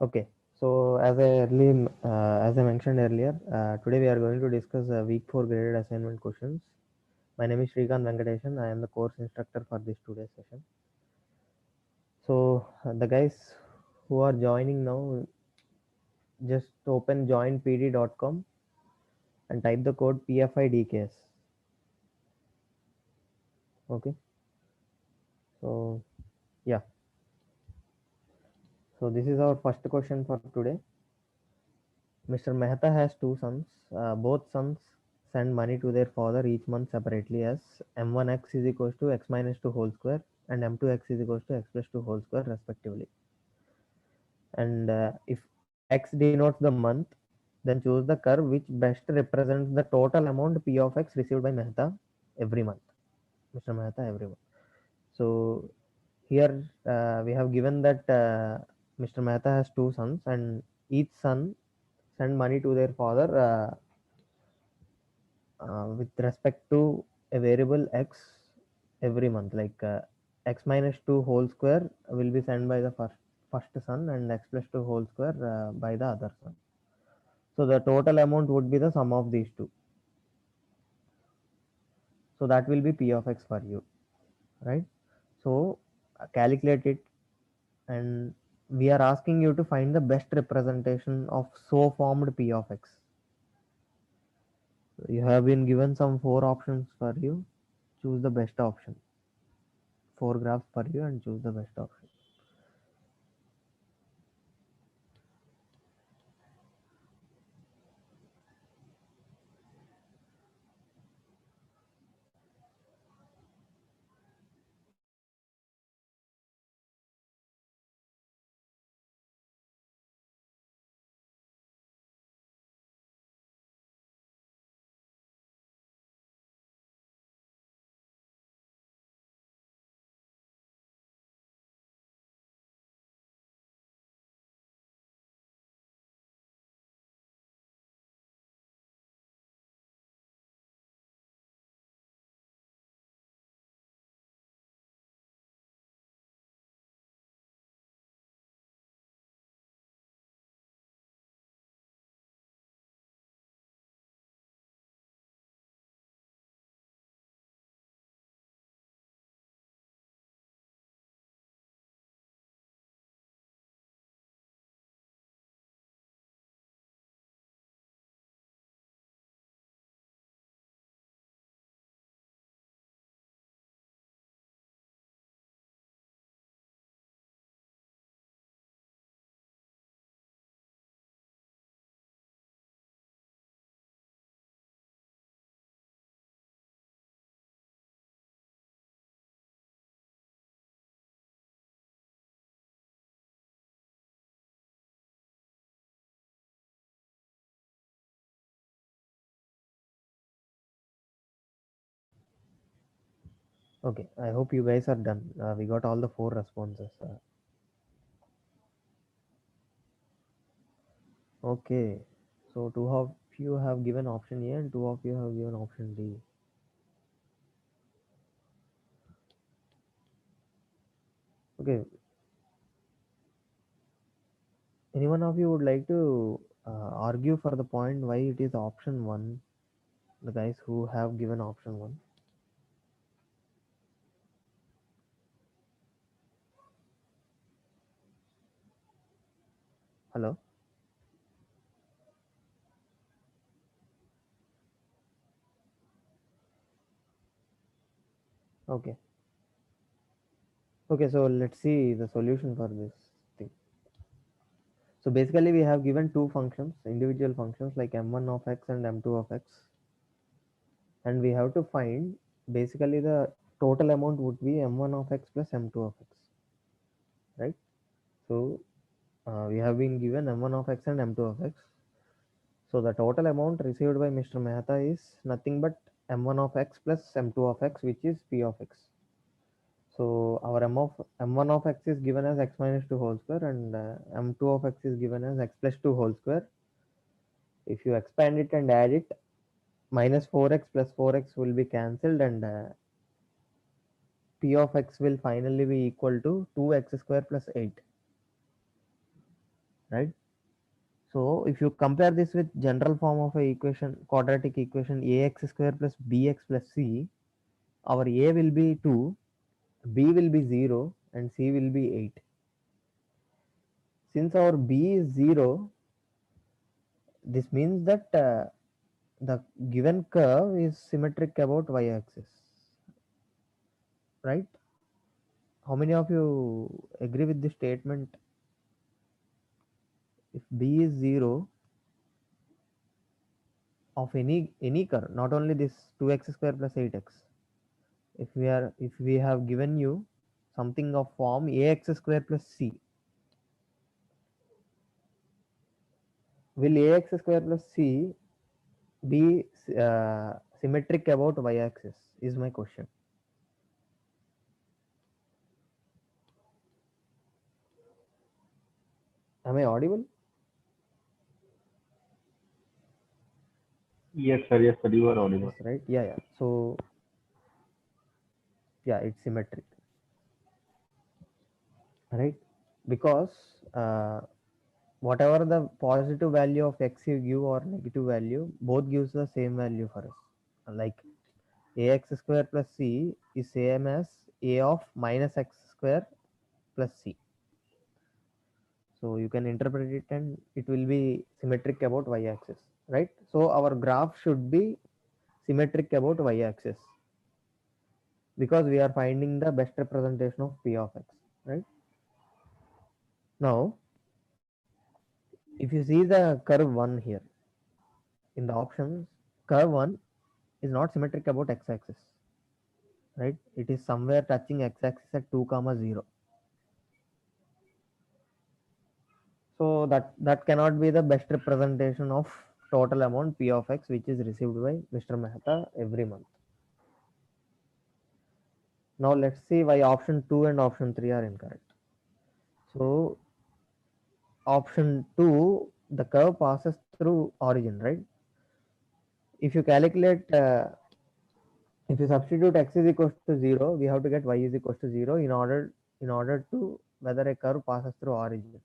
Okay, so as I mentioned earlier, today we are going to discuss week 4 graded assignment questions. My name is Srikanth Venkateshan. I am the course instructor for this today's session. So the guys who are joining now, just open joinpd.com and type the code PFIDKS. Okay, so yeah, so this is our first question for today. Mr. Mehta has two sons. Both sons send money to their father each month separately as m1x is equals to x minus 2 whole square and m2x is equals to x plus 2 whole square respectively. And if x denotes the month, then choose the curve which best represents the total amount p of x received by Mehta every month. Mr. Mehta every month. So here we have given that Mr. Mehta has two sons and each son send money to their father with respect to a variable x every month, like x minus 2 whole square will be sent by the first son and x plus 2 whole square by the other son. So the total amount would be the sum of these two. So that will be p of x for you, right? So calculate it, and we are asking you to find the best representation of so formed p of x. You have been given some four options for you. Choose the best option. Four graphs for you and choose the best option. Okay, I hope you guys are done. We got all the four responses. Okay, so two of you have given option A and two of you have given option D. Okay, any one of you would like to argue for the point why it is option one? The guys who have given option one. Hello. Okay. Okay, so let's see the solution for this thing. So basically, we have given two functions, individual functions like m1 of x and m2 of x, and we have to find basically the total amount would be m1 of x plus m2 of x, right? So we have been given m1 of x and m2 of x. So the total amount received by Mr. Mehta is nothing but m1 of x plus m2 of x, which is p of x. So our m1 of x is given as x minus 2 whole square and m2 of x is given as x plus 2 whole square. If you expand it and add it, minus 4x plus 4x will be cancelled, and p of x will finally be equal to 2x square plus 8. right? So if you compare this with general form of a equation, quadratic equation ax square plus bx plus c, our a will be 2, b will be 0, and c will be 8. Since our b is 0, this means that the given curve is symmetric about y-axis, right? How many of you agree with this statement? If b is 0 of any curve, not only this 2x square plus 8x, if we have given you something of form ax square plus c, will ax square plus c be symmetric about y-axis is my question. Am I audible? Yes, sir. Yes, sir. You are Yes, audible. right. Yeah, yeah. So yeah, it's symmetric, right? Because uh, whatever the positive value of x you give or negative value, both gives the same value for us. Like ax square plus c is same as a of minus x square plus c. So you can interpret it and it will be symmetric about y-axis, right? So our graph should be symmetric about y-axis because we are finding the best representation of p of x, right? Now, if you see the curve 1 here in the options, curve 1 is not symmetric about x-axis, right? It is somewhere touching x-axis at 2 comma 0. So that cannot be the best representation of total amount p of x which is received by Mr. Mehta every month. Now let's see why option 2 and option 3 are incorrect. So option 2, the curve passes through origin, right? If you calculate, if you substitute x is equals to 0, we have to get y is equals to 0 in order to whether a curve passes through origin.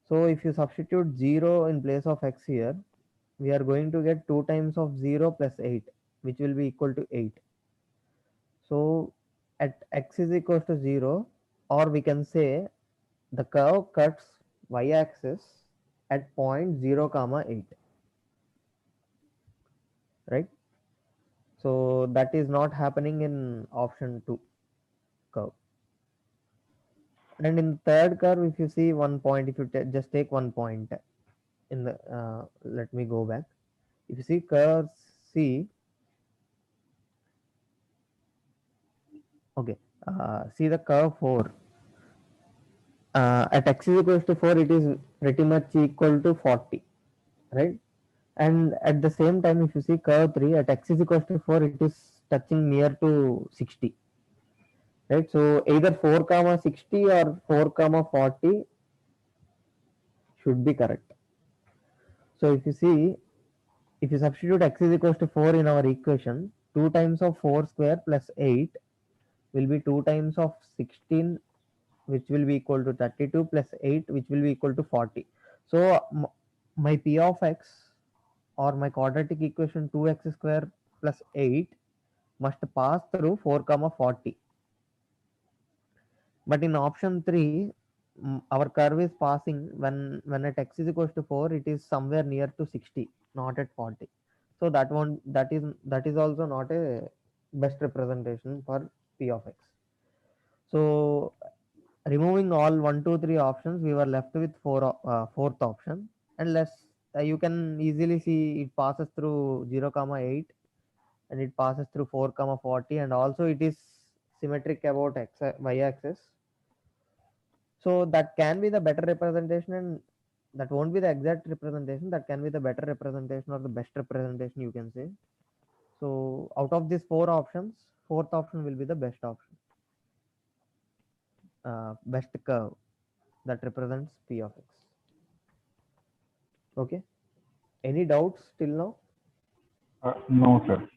So if you substitute 0 in place of x here, we are going to get 2 times of 0 plus 8, which will be equal to 8. So at x is equals to 0, or we can say the curve cuts y-axis at point 0 comma 8, right? So that is not happening in option 2 curve. And in third curve, if you see one point, if you just take one point in the, let me go back. If you see curve C, okay, see the curve 4. At x is equals to 4, it is pretty much equal to 40, right? And at the same time, if you see curve 3, at x is equals to 4, it is touching near to 60, right? So either 4 comma 60 or 4 comma 40 should be correct. So if you see, if you substitute x is equals to 4 in our equation, 2 times of 4 square plus 8 will be 2 times of 16, which will be equal to 32 plus 8, which will be equal to 40. So my p of x or my quadratic equation 2x square plus 8 must pass through 4 comma 40. But in option 3, our curve is passing when at x is equals to 4, it is somewhere near to 60, not at 40. So that is also not a best representation for p of x. So removing all 1 2 3 options, we were left with fourth option. And less, you can easily see it passes through 0 comma 8 and it passes through 4 comma 40, and also it is symmetric about y axis. So that can be the better representation, and that won't be the exact representation. That can be the better representation or the best representation, you can say. So out of these four options, fourth option will be the best option, best curve that represents p of x. Okay. Any doubts till now? No, sir.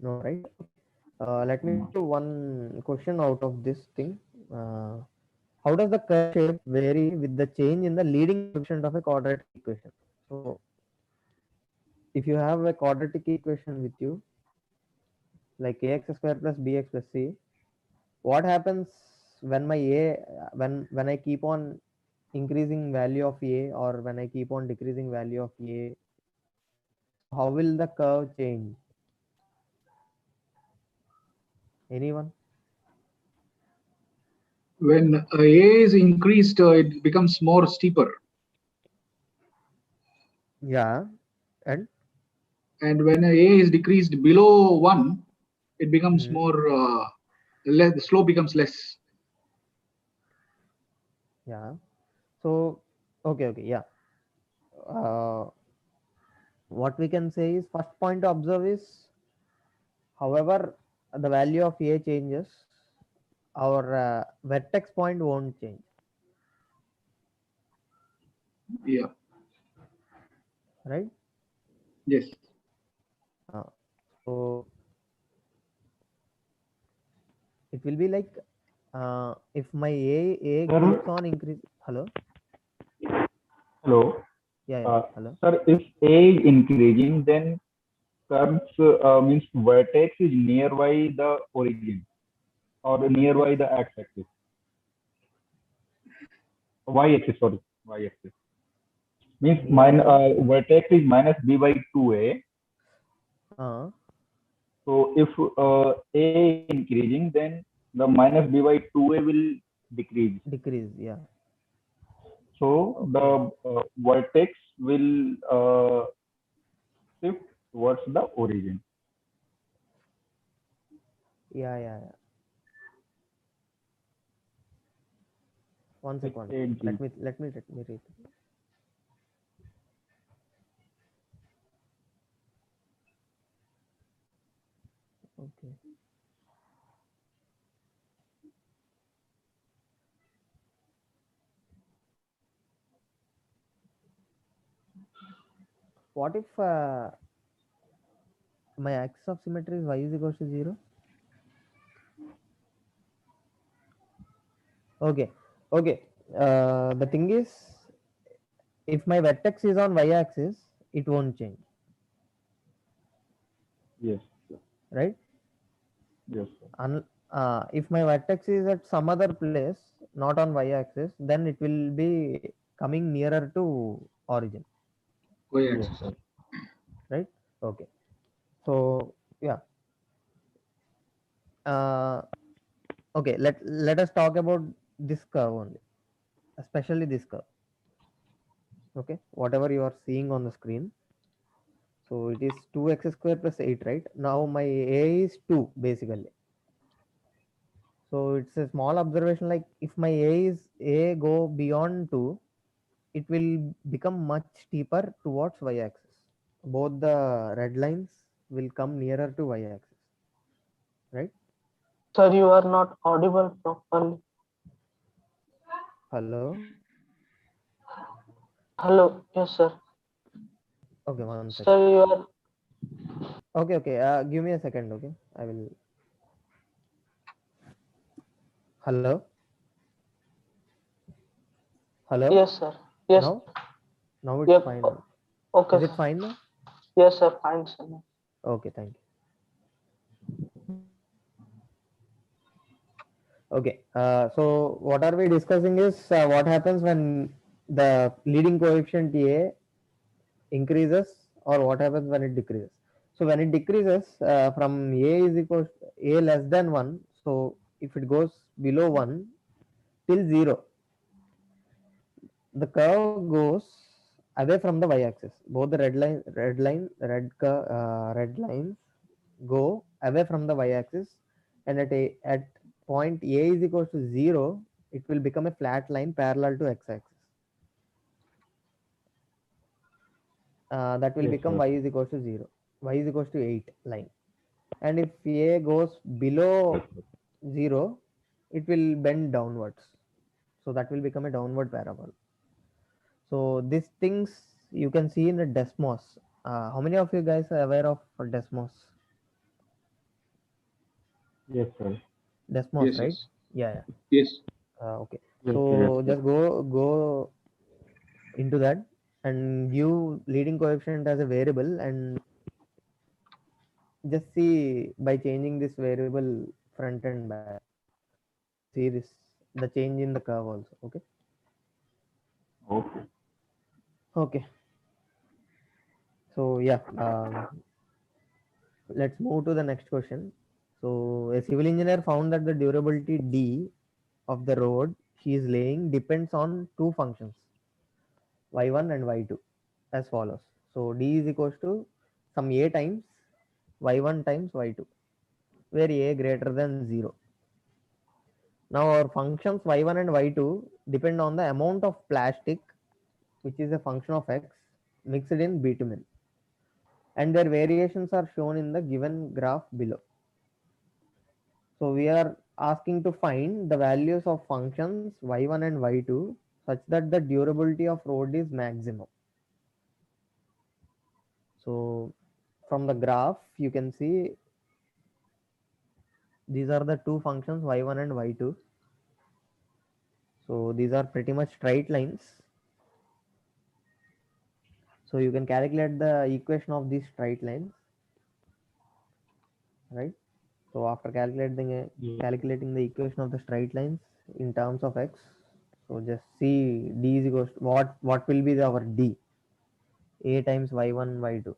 No, right? Okay. Let me ask you one question out of this thing. Uh, how does the curve shape vary with the change in the leading coefficient of a quadratic equation? So if you have a quadratic equation with you, like ax square plus bx plus c, what happens when my a when I keep on increasing value of a, or when I keep on decreasing value of a? So how will the curve change? Anyone? When A is increased, it becomes more steeper. Yeah. And And when A is decreased below 1, it becomes hmm, more, less, the slope becomes less. yeah. So okay, yeah. uh, what we can say is, first point to observe is, however the value of a changes, our vertex point won't change, Yeah. right? Yes. So it will be like, if my a Sir, keeps on increase. Hello. hello. Yeah, hello. Sir, if A is increasing, then curves means vertex is nearby the origin or nearby the x-axis, y-axis. Sorry, y-axis means Nearby. vertex is minus b by 2a. uh So if a is increasing, then the minus b by 2a will decrease. Decrease, yeah. So Okay. the vertex will shift towards the origin. Yeah. One Like second, AG. let me read. Okay. What if my axis of symmetry is y is equals to 0? Okay. Okay. The thing is, if my vertex is on y axis, it won't change, Yes, right? yes, If my vertex is at some other place, not on y axis, then it will be coming nearer to origin, yes, Y-axis. sir. right? Okay. So yeah. Uh, okay. Let us talk about this curve only, especially this curve. Okay. Whatever you are seeing on the screen. So it is 2x square plus 8, right? Now my a is 2 basically. So it's a small observation, like if my a go beyond 2, it will become much steeper towards y axis. Both the red lines will come nearer to y axis, right? Sir, you are not audible properly. Hello. Hello, yes, sir. Okay, one second. Sir, you are. Okay. Give me a second. Okay, I will. Hello. Hello. Yes, sir. Yes. Now, now it's Yep. fine. Okay, Is it sir. fine now? Yes, sir. Fine, sir. Okay, thank you. Okay. So what are we discussing is, what happens when the leading coefficient a increases, or what happens when it decreases. So when it decreases, from a is equals a less than 1, so if it goes below 1 till 0, the curve goes away from the y axis. Both the red lines go away from the y axis, and at point a is equals to 0, it will become a flat line parallel to x axis. That will Yes, become sir. y is equals to 0, y is equals to 8 line. And if a goes Yes, below sir. 0, it will bend downwards, so that will become a downward parabola. So these things you can see in the desmos. How many of you guys are aware of desmos? Yes, sir. Desmos, Yes, right? yes. Yeah. Yes. Okay. Yes, yes, So yes. just go into that and give leading coefficient as a variable, and just see by changing this variable front and back. You see this, the change in the curve also. Okay. Okay. Okay. So yeah, let's move to the next question. So a civil engineer found that the durability D of the road he is laying depends on two functions, y1 and y2, as follows. So D is equals to some a times y1 times y2, where a greater than 0. Now our functions y1 and y2 depend on the amount of plastic, which is a function of x, mixed in bitumen, and their variations are shown in the given graph below. So we are asking to find the values of functions y1 and y2 such that the durability of road is maximum. So from the graph you can see these are the two functions y1 and y2. So these are pretty much straight lines. So you can calculate the equation of these straight lines, right? So after Yes. calculating the equation of the straight lines in terms of x, so just see d is equals to what will be our d, a times y1 y2.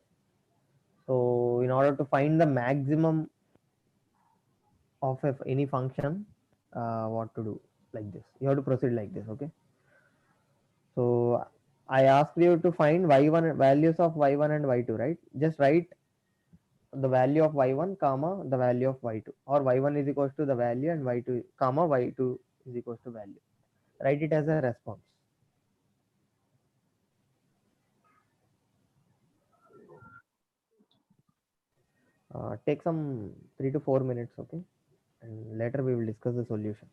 So in order to find the maximum of any function, what to do, like this? You have to proceed like this. Okay. So I asked you to find y1 values of y1 and y2, right? Just write the value of y1 comma the value of y2, or y1 is equals to the value and y2 comma y2 is equals to value. Write it as a response. Take some 3 to 4 minutes. Okay, and later we will discuss the solution.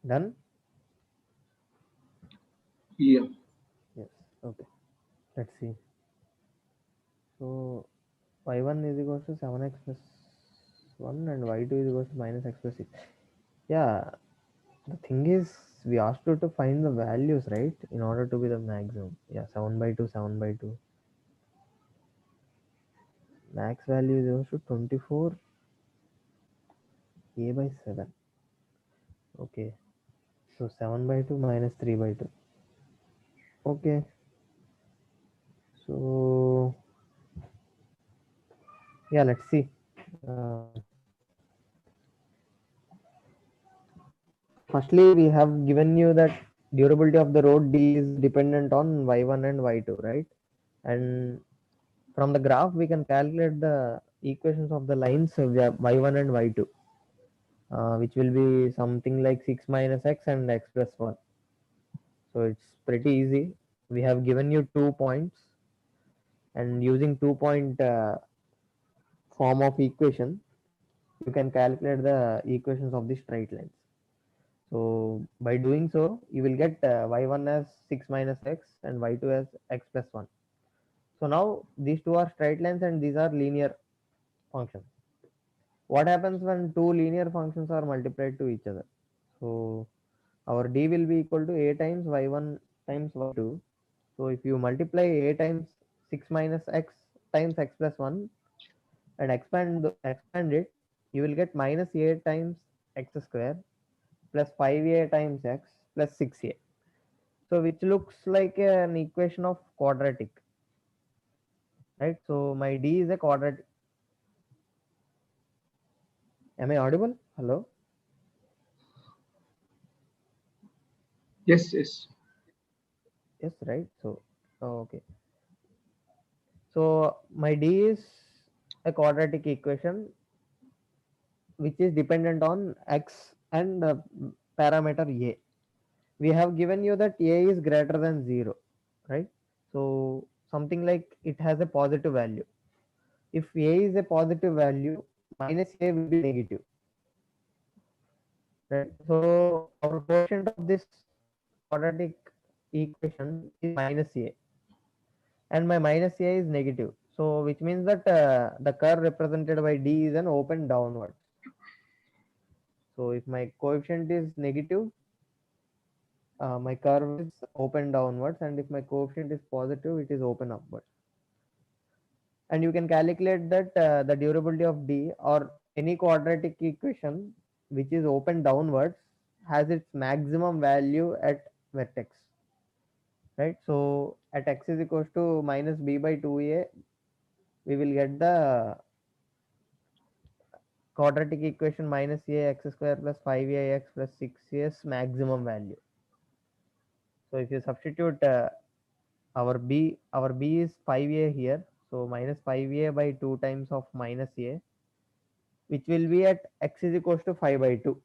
Done? Yeah. Yes. Okay. Let's see. So y1 is equals to 7x plus 1 and y2 is equals to minus x plus 6. Yeah, the thing is we asked you to find the values, right, in order to be the maximum. Yeah, 7 by 2, 7 by 2. Max value is equals to 24 a by 7. Okay. So 7 by 2 minus 3 by 2. Okay. So yeah, let's see. Firstly, we have given you that durability of the road D is dependent on y1 and y2, right? And from the graph, we can calculate the equations of the lines of y1 and y2, which will be something like 6 minus x and x plus 1. So it's pretty easy. We have given you 2 points, and using 2 point form of equation, you can calculate the equations of the straight lines. So by doing so, you will get y1 as 6 minus x and y2 as x plus 1. So now these two are straight lines and these are linear functions. What happens when two linear functions are multiplied to each other? So our d will be equal to a times y1 times y2. So if you multiply a times 6 minus x times x plus 1 and expand it, you will get minus a times x square plus 5a times x plus 6a. So which looks like an equation of quadratic, right? So my d is a quadratic. Am I audible? Hello? Yes, yes. Yes, right? So okay. So my d is a quadratic equation which is dependent on x and parameter a. We have given you that a is greater than 0, right? So something like it has a positive value. If a is a positive value, minus a will be negative, right? So our quotient of this quadratic equation is minus a, and my minus a is negative. So which means that the curve represented by d is an open downwards. So if my coefficient is negative, my curve is open downwards, and if my coefficient is positive, it is open upwards. And you can calculate that the durability of d or any quadratic equation which is open downwards has its maximum value at vertex, right? So at x is equals to minus b by 2a, we will get the quadratic equation minus a x square plus 5a x plus 6a's maximum value. So if you substitute our b is 5a here, so minus 5a by 2 times of minus a, which will be at x is equals to 5 by 2.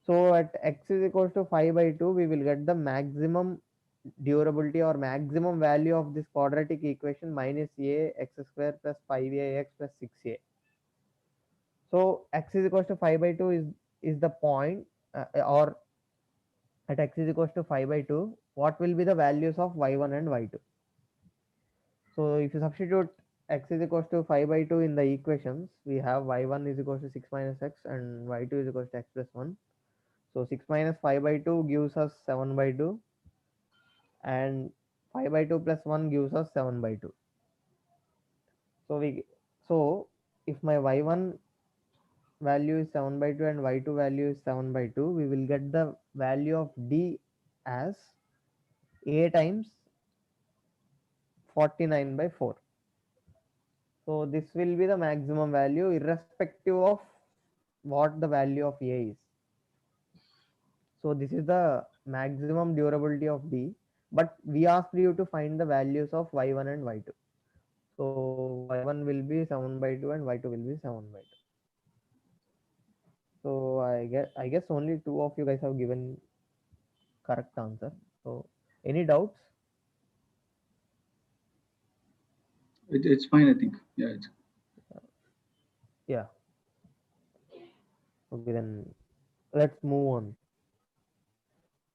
So at x is equals to 5 by 2, we will get the maximum durability or maximum value of this quadratic equation minus a x square plus 5a x plus 6a. So x is equals to 5 by 2 is the point, or at x is equals to 5 by 2, what will be the values of y1 and y2? So if you substitute x is equals to 5 by 2 in the equations, we have y1 is equals to 6 minus x and y2 is equals to x plus 1. So 6 minus 5 by 2 gives us 7 by 2, and 5 by 2 plus 1 gives us 7 by 2. So if my y1 value is 7 by 2 and y2 value is 7 by 2, we will get the value of d as a times 49 by 4. So this will be the maximum value irrespective of what the value of a is. So this is the maximum durability of d, but we asked you to find the values of y1 and y2. So y1 will be 7 by 2 and y2 will be 7 by 2. So I guess only two of you guys have given correct answer. So any doubts? It's fine, I think. Yeah. Yeah. Okay, then let's move on.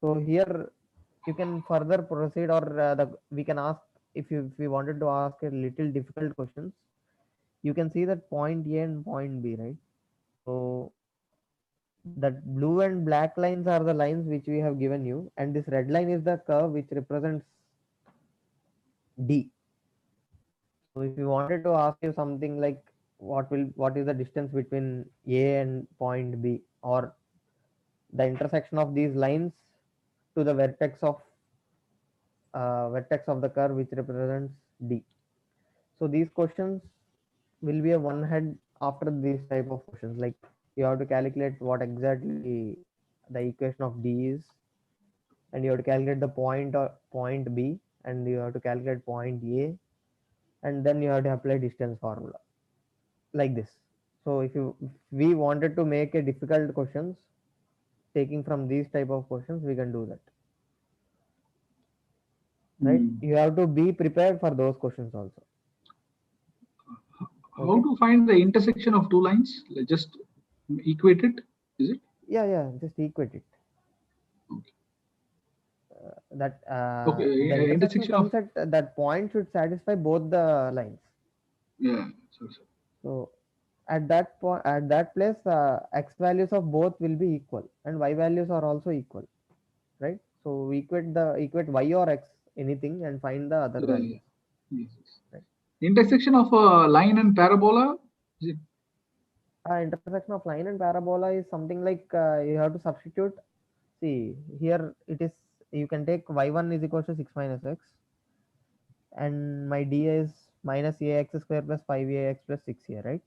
So here you can further proceed, or we can ask, if we wanted to ask a little difficult questions, you can see that point A and point B, right? So that blue and black lines are the lines which we have given you, and this red line is the curve which represents D. So if you wanted to ask you something like what is the distance between A and point B, or the intersection of these lines to the vertex of the curve which represents D. So these questions will be a one head after these type of questions. Like you have to calculate what exactly the equation of D is, and you have to calculate the point or point B, and you have to calculate point A, and then you have to apply distance formula like this. So if we wanted to make a difficult questions taking from these type of questions, we can do that, right? Hmm. You have to be prepared for those questions also. How Okay. to find the intersection of two lines? Like just equate it, is it? Yeah, just equate it. Okay. That Okay. the intersection Intersection of, comes at that point should satisfy both the lines. yeah. So. So at that point, at that place, x values of both will be equal, and y values are also equal, right? So we equate y or x anything and find the other Yeah. values. Yes. Right. Intersection of a line and parabola. Is it? Intersection of line and parabola is something like you have to substitute. See here it is, you can take y1 is equal to 6 minus x, and my d is minus ax square plus 5ax plus 6 here, right?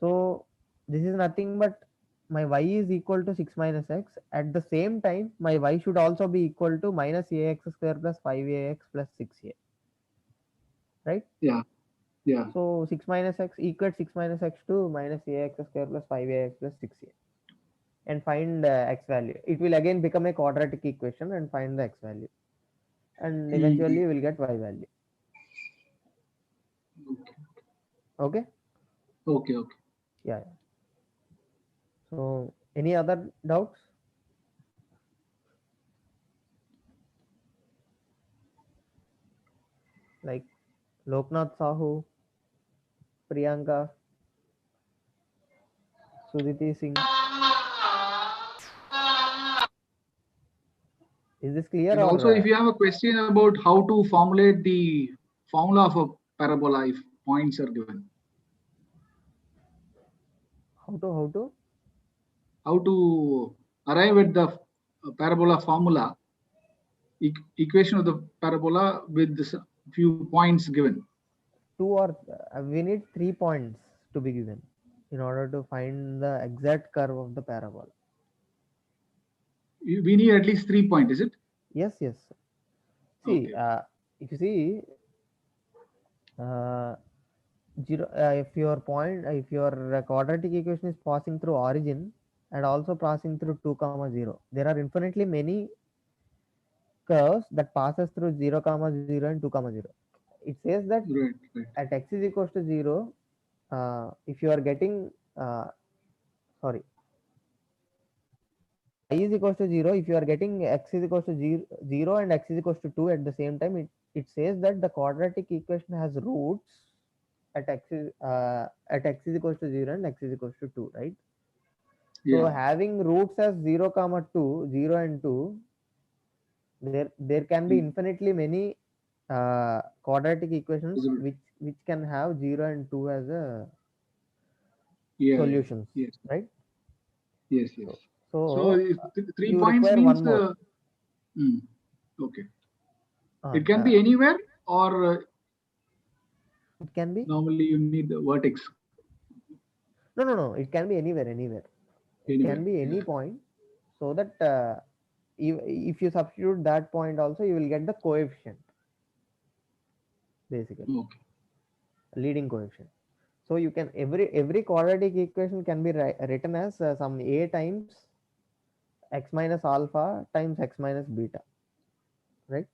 So this is nothing but my y is equal to 6 minus x. At the same time, my y should also be equal to minus ax square plus 5ax plus 6 here, right? Yeah. Yeah. So 6 minus x equals 6 minus x to minus ax square plus 5ax plus 6 here, and find x value. It will again become a quadratic equation and find the x value, and eventually you will get y value. Okay. Okay. Yeah. So any other doubts? Like Loknath Sahu, Priyanka, Suditi Singh. Is this clear, And or also, if you have a question about how to formulate the formula of a parabola, if points are given, how to arrive at the parabola formula, equation of the parabola with this few points given? we need 3 points to be given in order to find the exact curve of the parabola. We need at least 3 points, is it? Yes. See, Okay. if you see, zero, if your quadratic equation is passing through origin and also passing through 2 comma 0, there are infinitely many curves that passes through 0 comma 0 and 2 comma 0. It says that Right. at x is equals to 0, if you are getting sorry, at y is equals to 0, if you are getting x is equals to 0 and x is equals to 2 at the same time, it says that the quadratic equation has roots at x is equals to 0 and x is equals to 2, right? So Yeah. having roots as 0 comma 2, 0 and 2, there can be infinitely many quadratic equations Possible. which can have 0 and 2 as a Yeah. solutions, Yes. right? Yes. So So 3 you points require means one more. okay. Uh, It can uh, be anywhere, or it can be normally you need the vertex. no, it can be anywhere. It Anywhere. can be any Yeah. point, so that if you substitute that point also, you will get the coefficient, basically Okay. leading coefficient. So you can every quadratic equation can be written as some a times x minus alpha times x minus beta, right?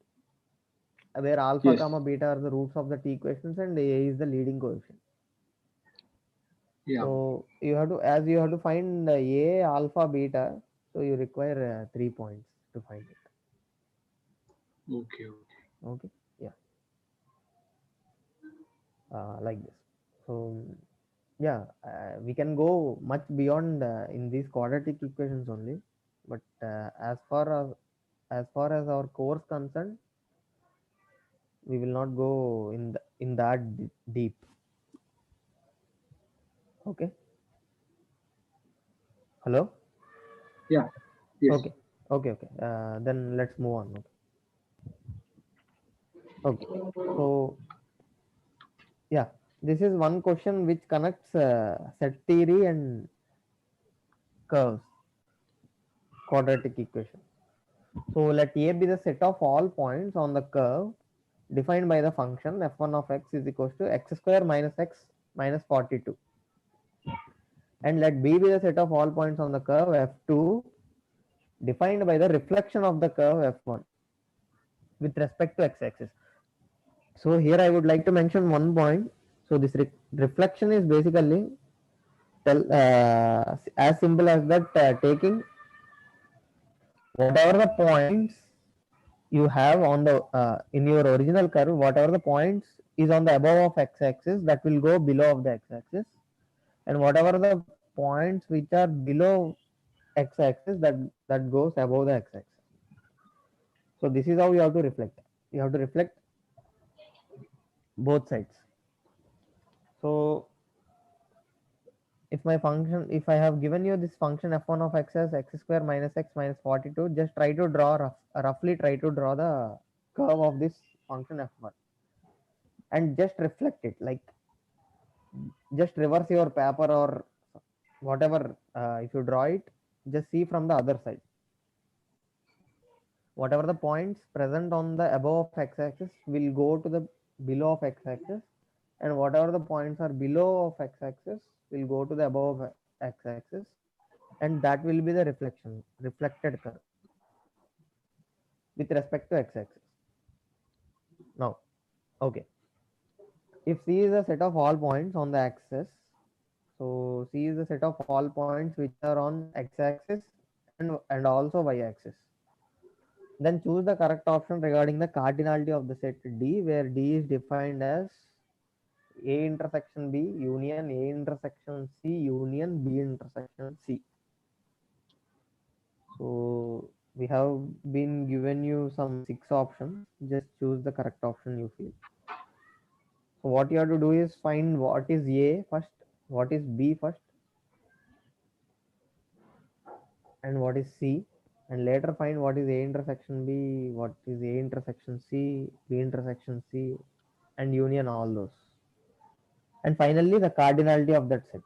Where alpha Yes. comma beta are the roots of the t equations and a is the leading coefficient. Yeah. So you have to find a alpha beta, so you require 3 points to find it. Okay. Okay. Okay, yeah, like this. So yeah, we can go much beyond in these quadratic equations only, but as far as our course concerned, we will not go in that deep. Okay. Hello. Yeah. Yes. Okay. Okay. Then let's move on. Okay. So yeah, this is one question which connects set theory and curves, quadratic equation. So let A be the set of all points on the curve defined by the function f1 of x is equals to x square minus x minus 42. And let B be the set of all points on the curve f2 defined by the reflection of the curve f1 with respect to x-axis. So here I would like to mention one point. So this reflection is basically as simple as that, taking whatever the points you have on the in your original curve, whatever the points is on the above of x-axis, that will go below of the x-axis, and whatever the points which are below x-axis, that goes above the x-axis. So this is how you have to reflect. You have to reflect both sides. So if I have given you this function f1 of x as x square minus x minus 42, just try to draw roughly try to draw the curve of this function f1 and just reflect it, like just reverse your paper or whatever. If you draw it, just see from the other side. Whatever the points present on the above of x-axis will go to the below of x-axis, and whatever the points are below of x-axis will go to the above of x-axis, and that will be the reflected curve with respect to x-axis. Now, okay, if C is a set of all points on the axis, so C is the set of all points which are on x-axis and also y-axis, then choose the correct option regarding the cardinality of the set D, where D is defined as A intersection B union A intersection C union B intersection C. So we have been given you some 6 options. Just choose the correct option you feel. So what you have to do is find what is A first, what is B first, and what is C, and later find what is A intersection B, what is A intersection C, B intersection C, and union all those. And finally the cardinality of that set.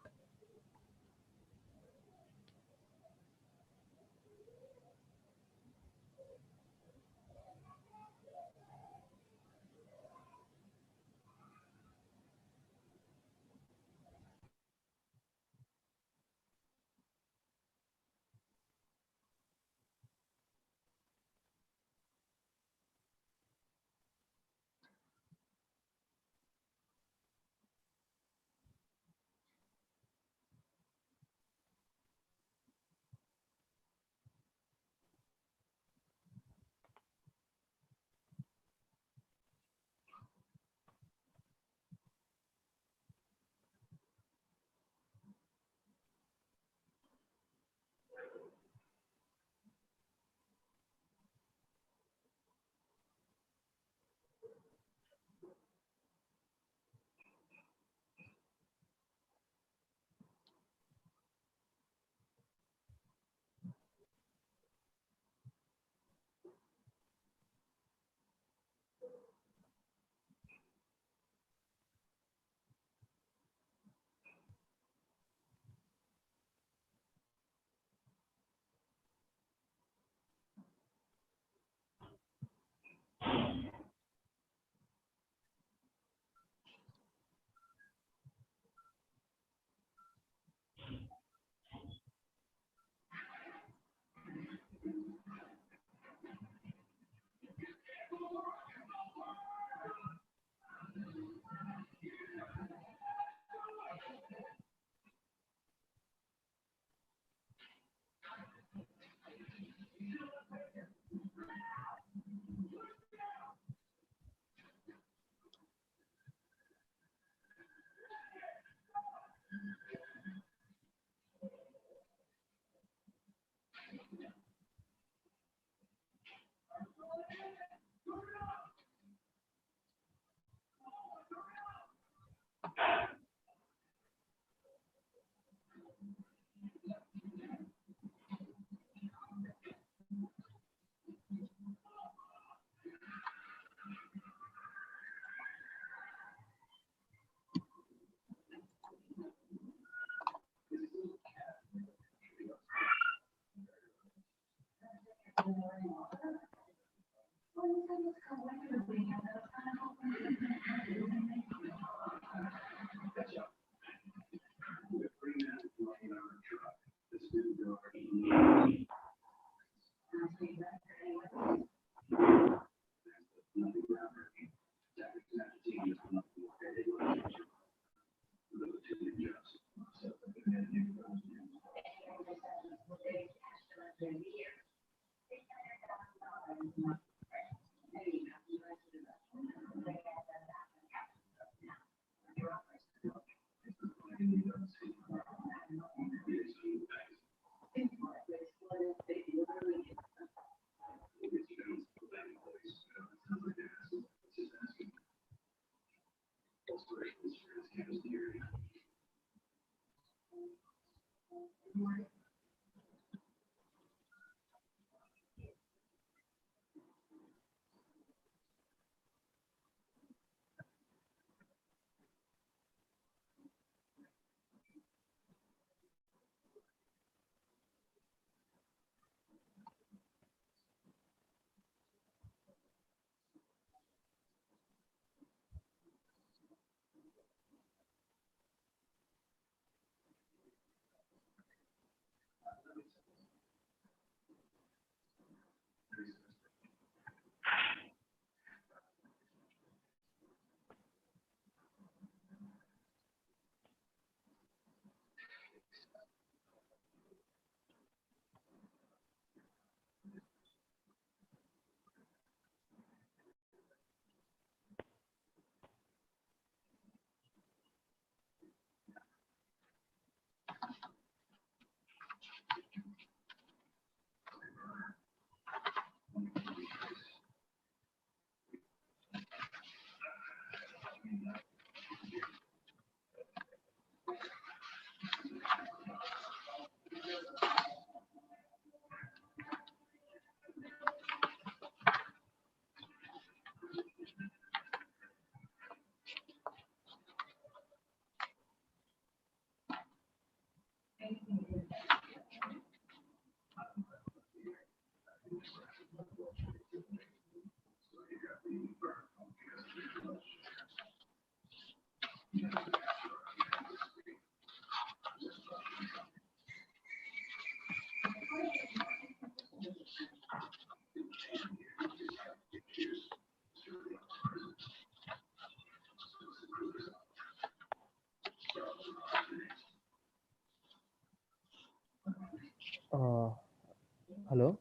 Hello,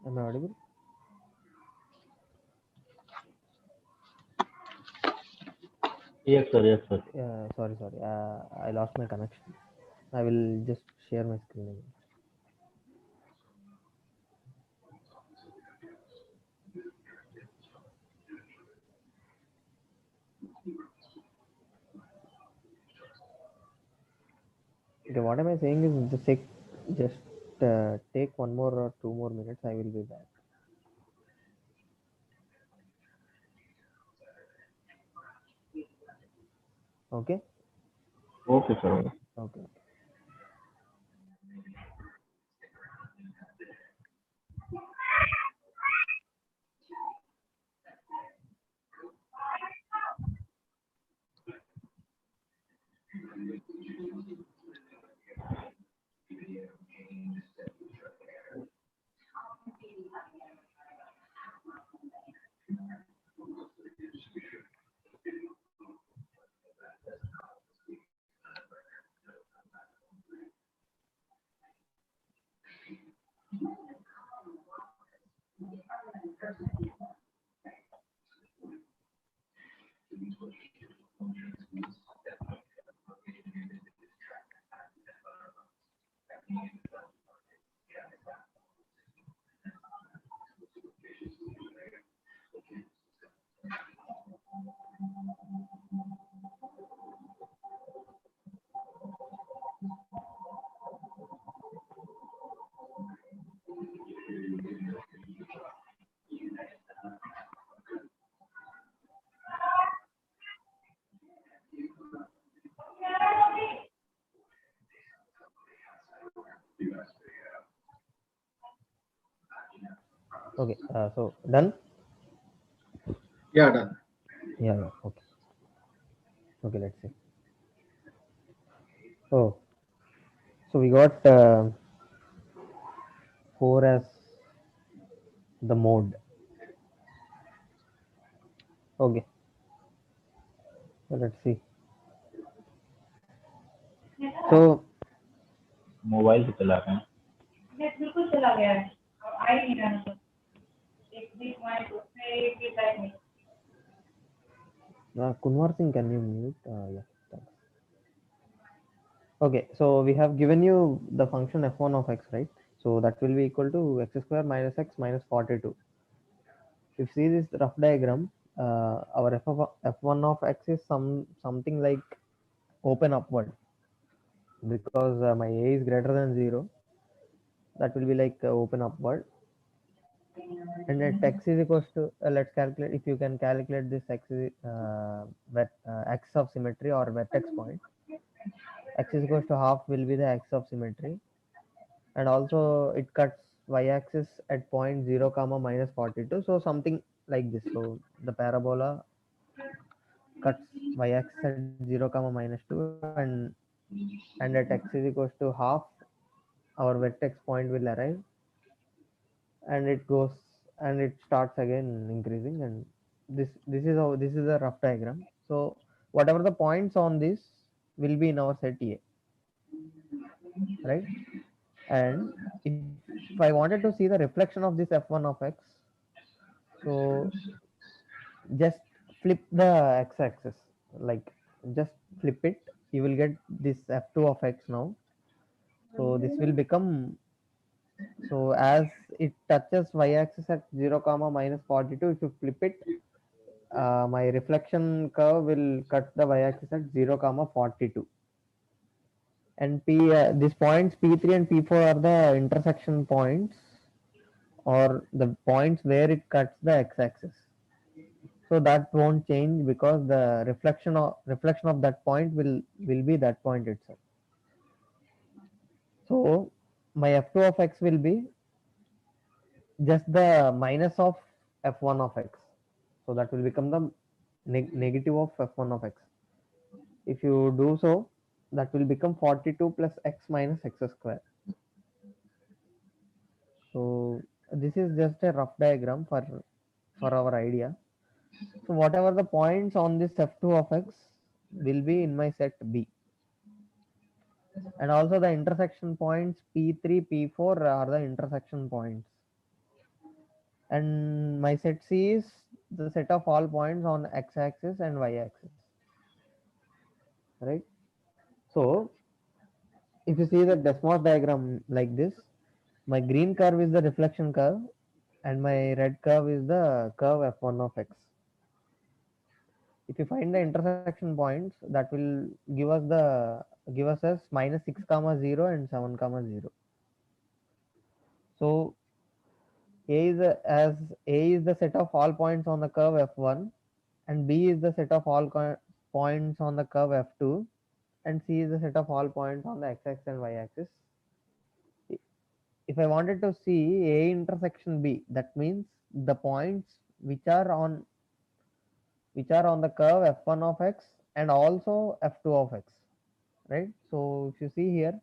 am I audible? Yes, sir. Yes, sir. Sorry. I lost my connection. I will just share my screen again. Okay, what am I saying is just take 1 more or 2 more minutes. I will be back. Okay. Okay, sir. Okay. Okay, so done. Yeah, done. Yeah, yeah. Okay, okay. Let's see. Oh, so we got 4 as the mode. Okay, so let's see. So mobile से चला रहे हैं. Kunwar Singh, can you mute? Yeah, thanks. Okay, so we have given you the function f1 of x, right? So that will be equal to x square minus x minus 42. If you see this rough diagram, our f1 of x is something like open upward, because my a is greater than 0. That will be like open upward, and at x is equals to let's calculate, if you can calculate this x is axis of symmetry or vertex point. X is equals to half will be the axis of symmetry, and also it cuts y-axis at point 0 comma minus 42. So something like this. So the parabola cuts y-axis at 0 comma minus 2, and at x is equals to half, our vertex point will arrive, and it goes, and it starts again increasing. And this is how, this is a rough diagram. So whatever the points on this will be in our set A, right? And if I wanted to see the reflection of this f1 of x, so just flip the x-axis, like just flip it, you will get this f2 of x now. So this will become, so as it touches y-axis at 0 comma minus 42, if you flip it, my reflection curve will cut the y-axis at 0 comma 42. And these points p3 and p4 are the intersection points, or the points where it cuts the x-axis. So that won't change, because the reflection of that point will be that point itself. So my f2 of x will be just the minus of f1 of x. So that will become the negative of f1 of x. If you do so, that will become 42 plus x minus x square. So this is just a rough diagram for our idea. So whatever the points on this f2 of x will be in my set B. And also the intersection points P3, P4 are the intersection points. And my set C is the set of all points on x-axis and y-axis, right? So if you see the Desmos diagram like this, my green curve is the reflection curve, and my red curve is the curve f1 of x. If you find the intersection points, that will give us as minus 6 comma 0 and 7 comma 0. So as A is the set of all points on the curve f1, and B is the set of all points on the curve f2, and C is the set of all points on the x-axis and y-axis. If I wanted to see A intersection B, that means the points which are on the curve f1 of x and also f2 of x, right? So if you see here,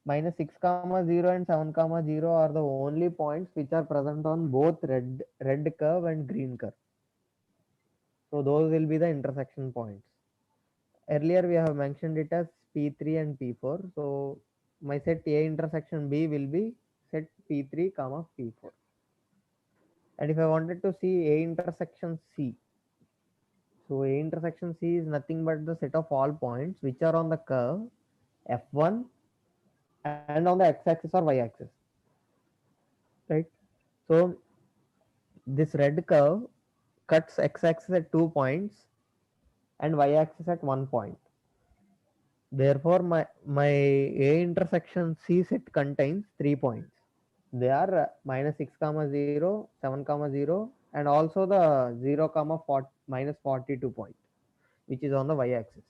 minus 6 comma 0 and 7 comma 0 are the only points which are present on both red curve and green curve. So those will be the intersection points. Earlier we have mentioned it as P3 and P4. So my set A intersection B will be set P3 comma P4. And if I wanted to see A intersection C, so A intersection C is nothing but the set of all points which are on the curve f1 and on the x-axis or y-axis, right? So this red curve cuts x-axis at 2 points and y-axis at 1 point. Therefore, my A intersection C set contains 3 points. They are minus 6 comma 0, 7 comma 0, and also the 0 comma minus 42 point, which is on the y-axis.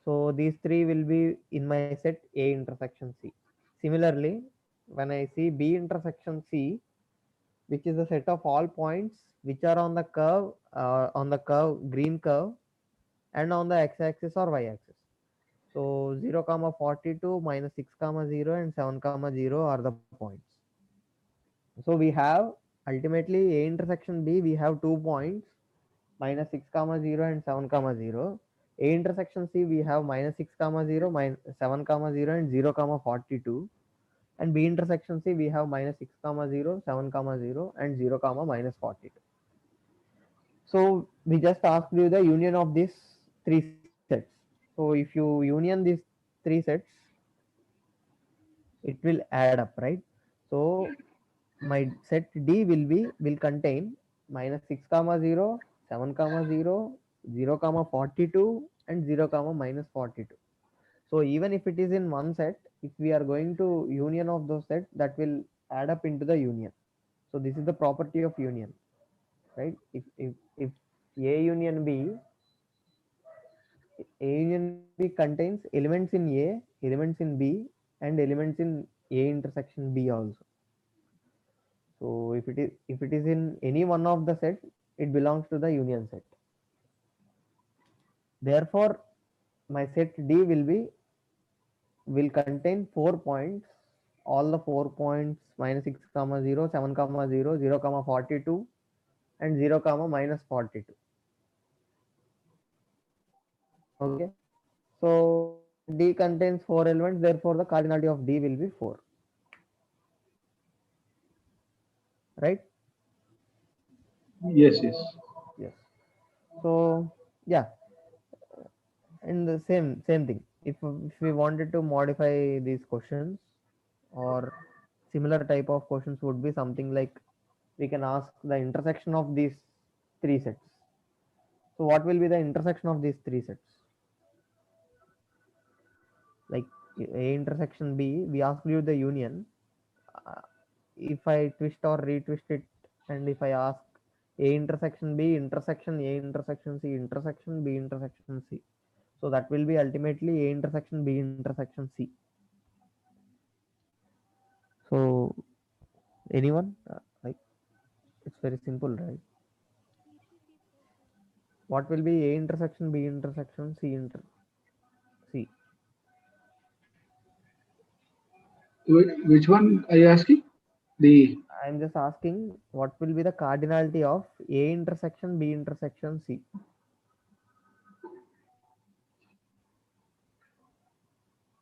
So these three will be in my set A intersection C. Similarly, when I see B intersection C, which is the set of all points which are on the curve, green curve, and on the x-axis or y-axis. So 0 comma 42 minus 6 comma 0 and 7 comma 0 are the points. So we have ultimately A intersection B, we have 2 points minus 6 comma 0 and 7 comma 0. A intersection C, we have minus 6 comma 0, minus 7 comma 0 and 0 comma 42. And B intersection C, we have minus 6 comma 0, 7 comma 0 and 0 comma minus 42. So we just asked you the union of these three sets. So if you union these three sets, it will add up, right? So my set D will contain minus 6 comma 0, 7 comma 0, 0 comma 42 and 0 comma minus 42. So even if it is in one set, if we are going to union of those sets, that will add up into the union. So this is the property of union, right? If A union B, A union B contains elements in A, elements in B, and elements in A intersection B also. So if it is in any one of the set, it belongs to the union set. Therefore, my set D will contain 4 points. All the 4 points minus 6 comma 0, 7 comma 0, 0 comma 42, and 0 comma minus 42. Okay. So D contains 4 elements. Therefore, the cardinality of D will be 4. Right? Yes, yes. Yes. So yeah, and the same thing. If we wanted to modify these questions, or similar type of questions would be something like we can ask the intersection of these three sets. So what will be the intersection of these three sets? Like A intersection B, we asked you the union. Uh, if I twist or retwist it, and if I ask A intersection B intersection A intersection C intersection B intersection C, so that will be ultimately A intersection B intersection C. So anyone, like, it's very simple, right? What will be A intersection B intersection C? Which one are you asking? The I'm just asking what will be the cardinality of A intersection B intersection C?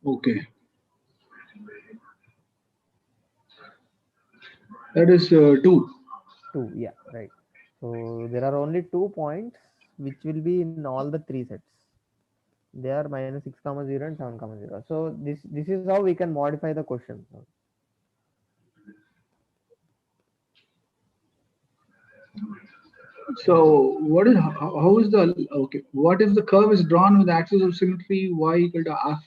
okay. That is 2. 2, yeah, right. So there are only 2 points which will be in all the three sets. They are minus 6 comma 0 and 7 comma 0. So this is how we can modify the question. So what is how is the okay? What if the curve is drawn with the axis of symmetry y equal to half?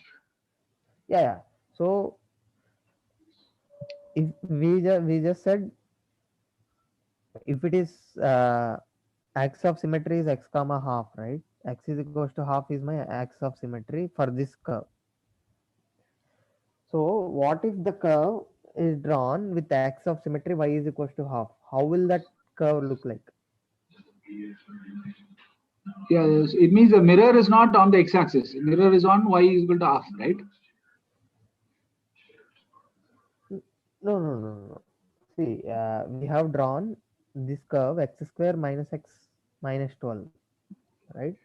Yeah. So if we just said, if it is axis of symmetry is x comma half, right? X is equals to half is my axis of symmetry for this curve. So what if the curve is drawn with axis of symmetry y is equals to half? How will that curve look like? Yes, it means the mirror is not on the x-axis. Mirror is on y is equal to half, right? No. See, we have drawn this curve x square minus x minus 12, right?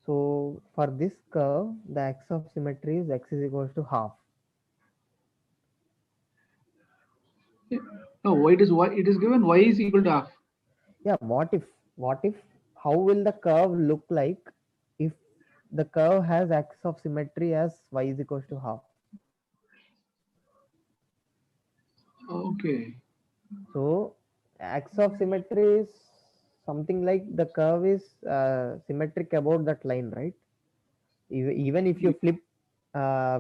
So for this curve, the axis of symmetry is x is equals to half. No, it is y. It is given y is equal to half. Yeah, what if how will the curve look like if the curve has axis of symmetry as y is equals to half? Okay. So axis of symmetry is something like the curve is symmetric about that line, right? Even if you flip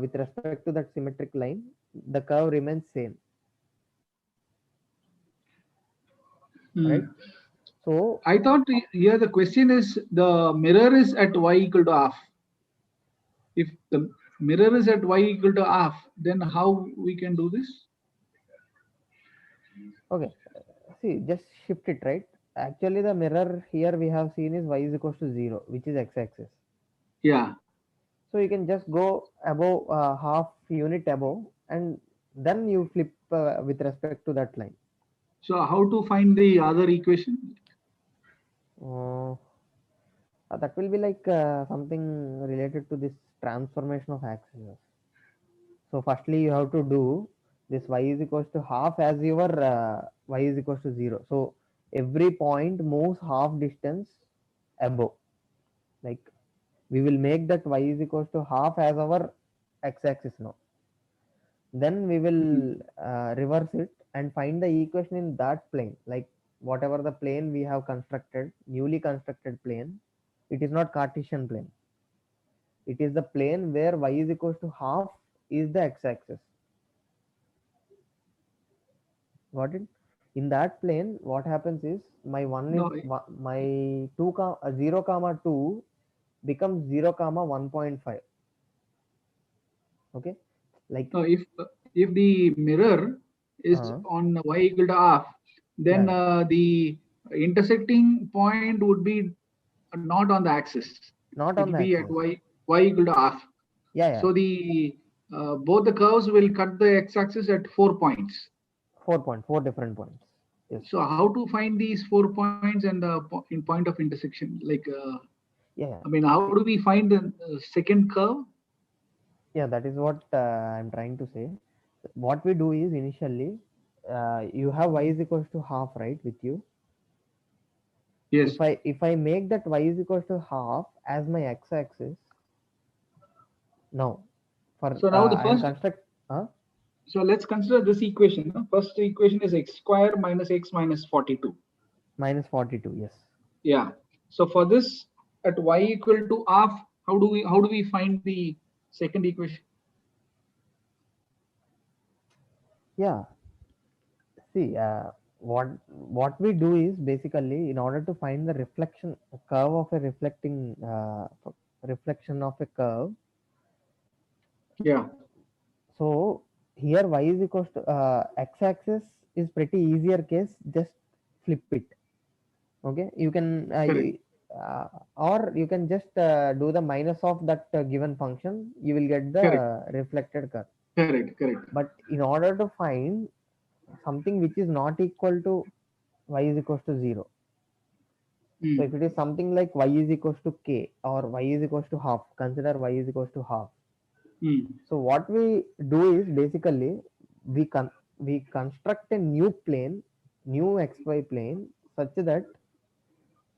with respect to that symmetric line, the curve remains same, right? Hmm. So I thought here the question is the mirror is at y equal to half. If the mirror is at y equal to half, then how we can do this? okay, See, just shift it, right? Actually, the mirror here we have seen is y is equals to 0, which is x-axis. Yeah. So you can just go above half unit above, and then you flip with respect to that line. So how to find the other equation? Uh, that will be like something related to this transformation of axes. So firstly, you have to do this y is equals to half as your y is equals to 0. So every point moves half distance above. Like we will make that y is equals to half as our x-axis now. Then we will reverse it and find the equation in that plane. Like whatever the plane we have constructed, newly constructed plane, it is not Cartesian plane. It is the plane where y is equals to half is the x-axis. Got it? In that plane, what happens is my one is No, my 0 comma 2 becomes 0 comma 1.5. Okay, like no. If the mirror is uh, on y equal to half, yeah, then the intersecting point would be not on the axis. not It on will the be at axis. y equal to half. Yeah, yeah, So the both the curves will cut the x-axis at 4 points. 4 different points. Yes, So how to find these 4 points and the in point of intersection? Like, yeah, yeah. I mean, how do we find the second curve? Yeah, that is what I'm trying to say. What we do is initially, you have y is equals to half, right, with you. Yes. If I make that y is equals to half as my x-axis, now for So now the I am first, construct. so let's consider this equation. No? First equation is x square minus x minus 42. Minus 42, yes. Yeah. So for this at y equal to half, how do we find the second equation? Yeah, see, what we do is basically in order to find the reflection curve of a reflection of a curve. Yeah. So here y is equals to x-axis is pretty easier case. Just flip it. Okay, you can Correct. or you can just do the minus of that given function. You will get Correct. the reflected curve. Correct. Correct. But in order to find something which is not equal to y is equals to 0. So if Mm. it is something like y is equals to k or y is equals to half, consider y is equals to half. Mm. So what we do is basically we construct a new plane, new xy plane, such that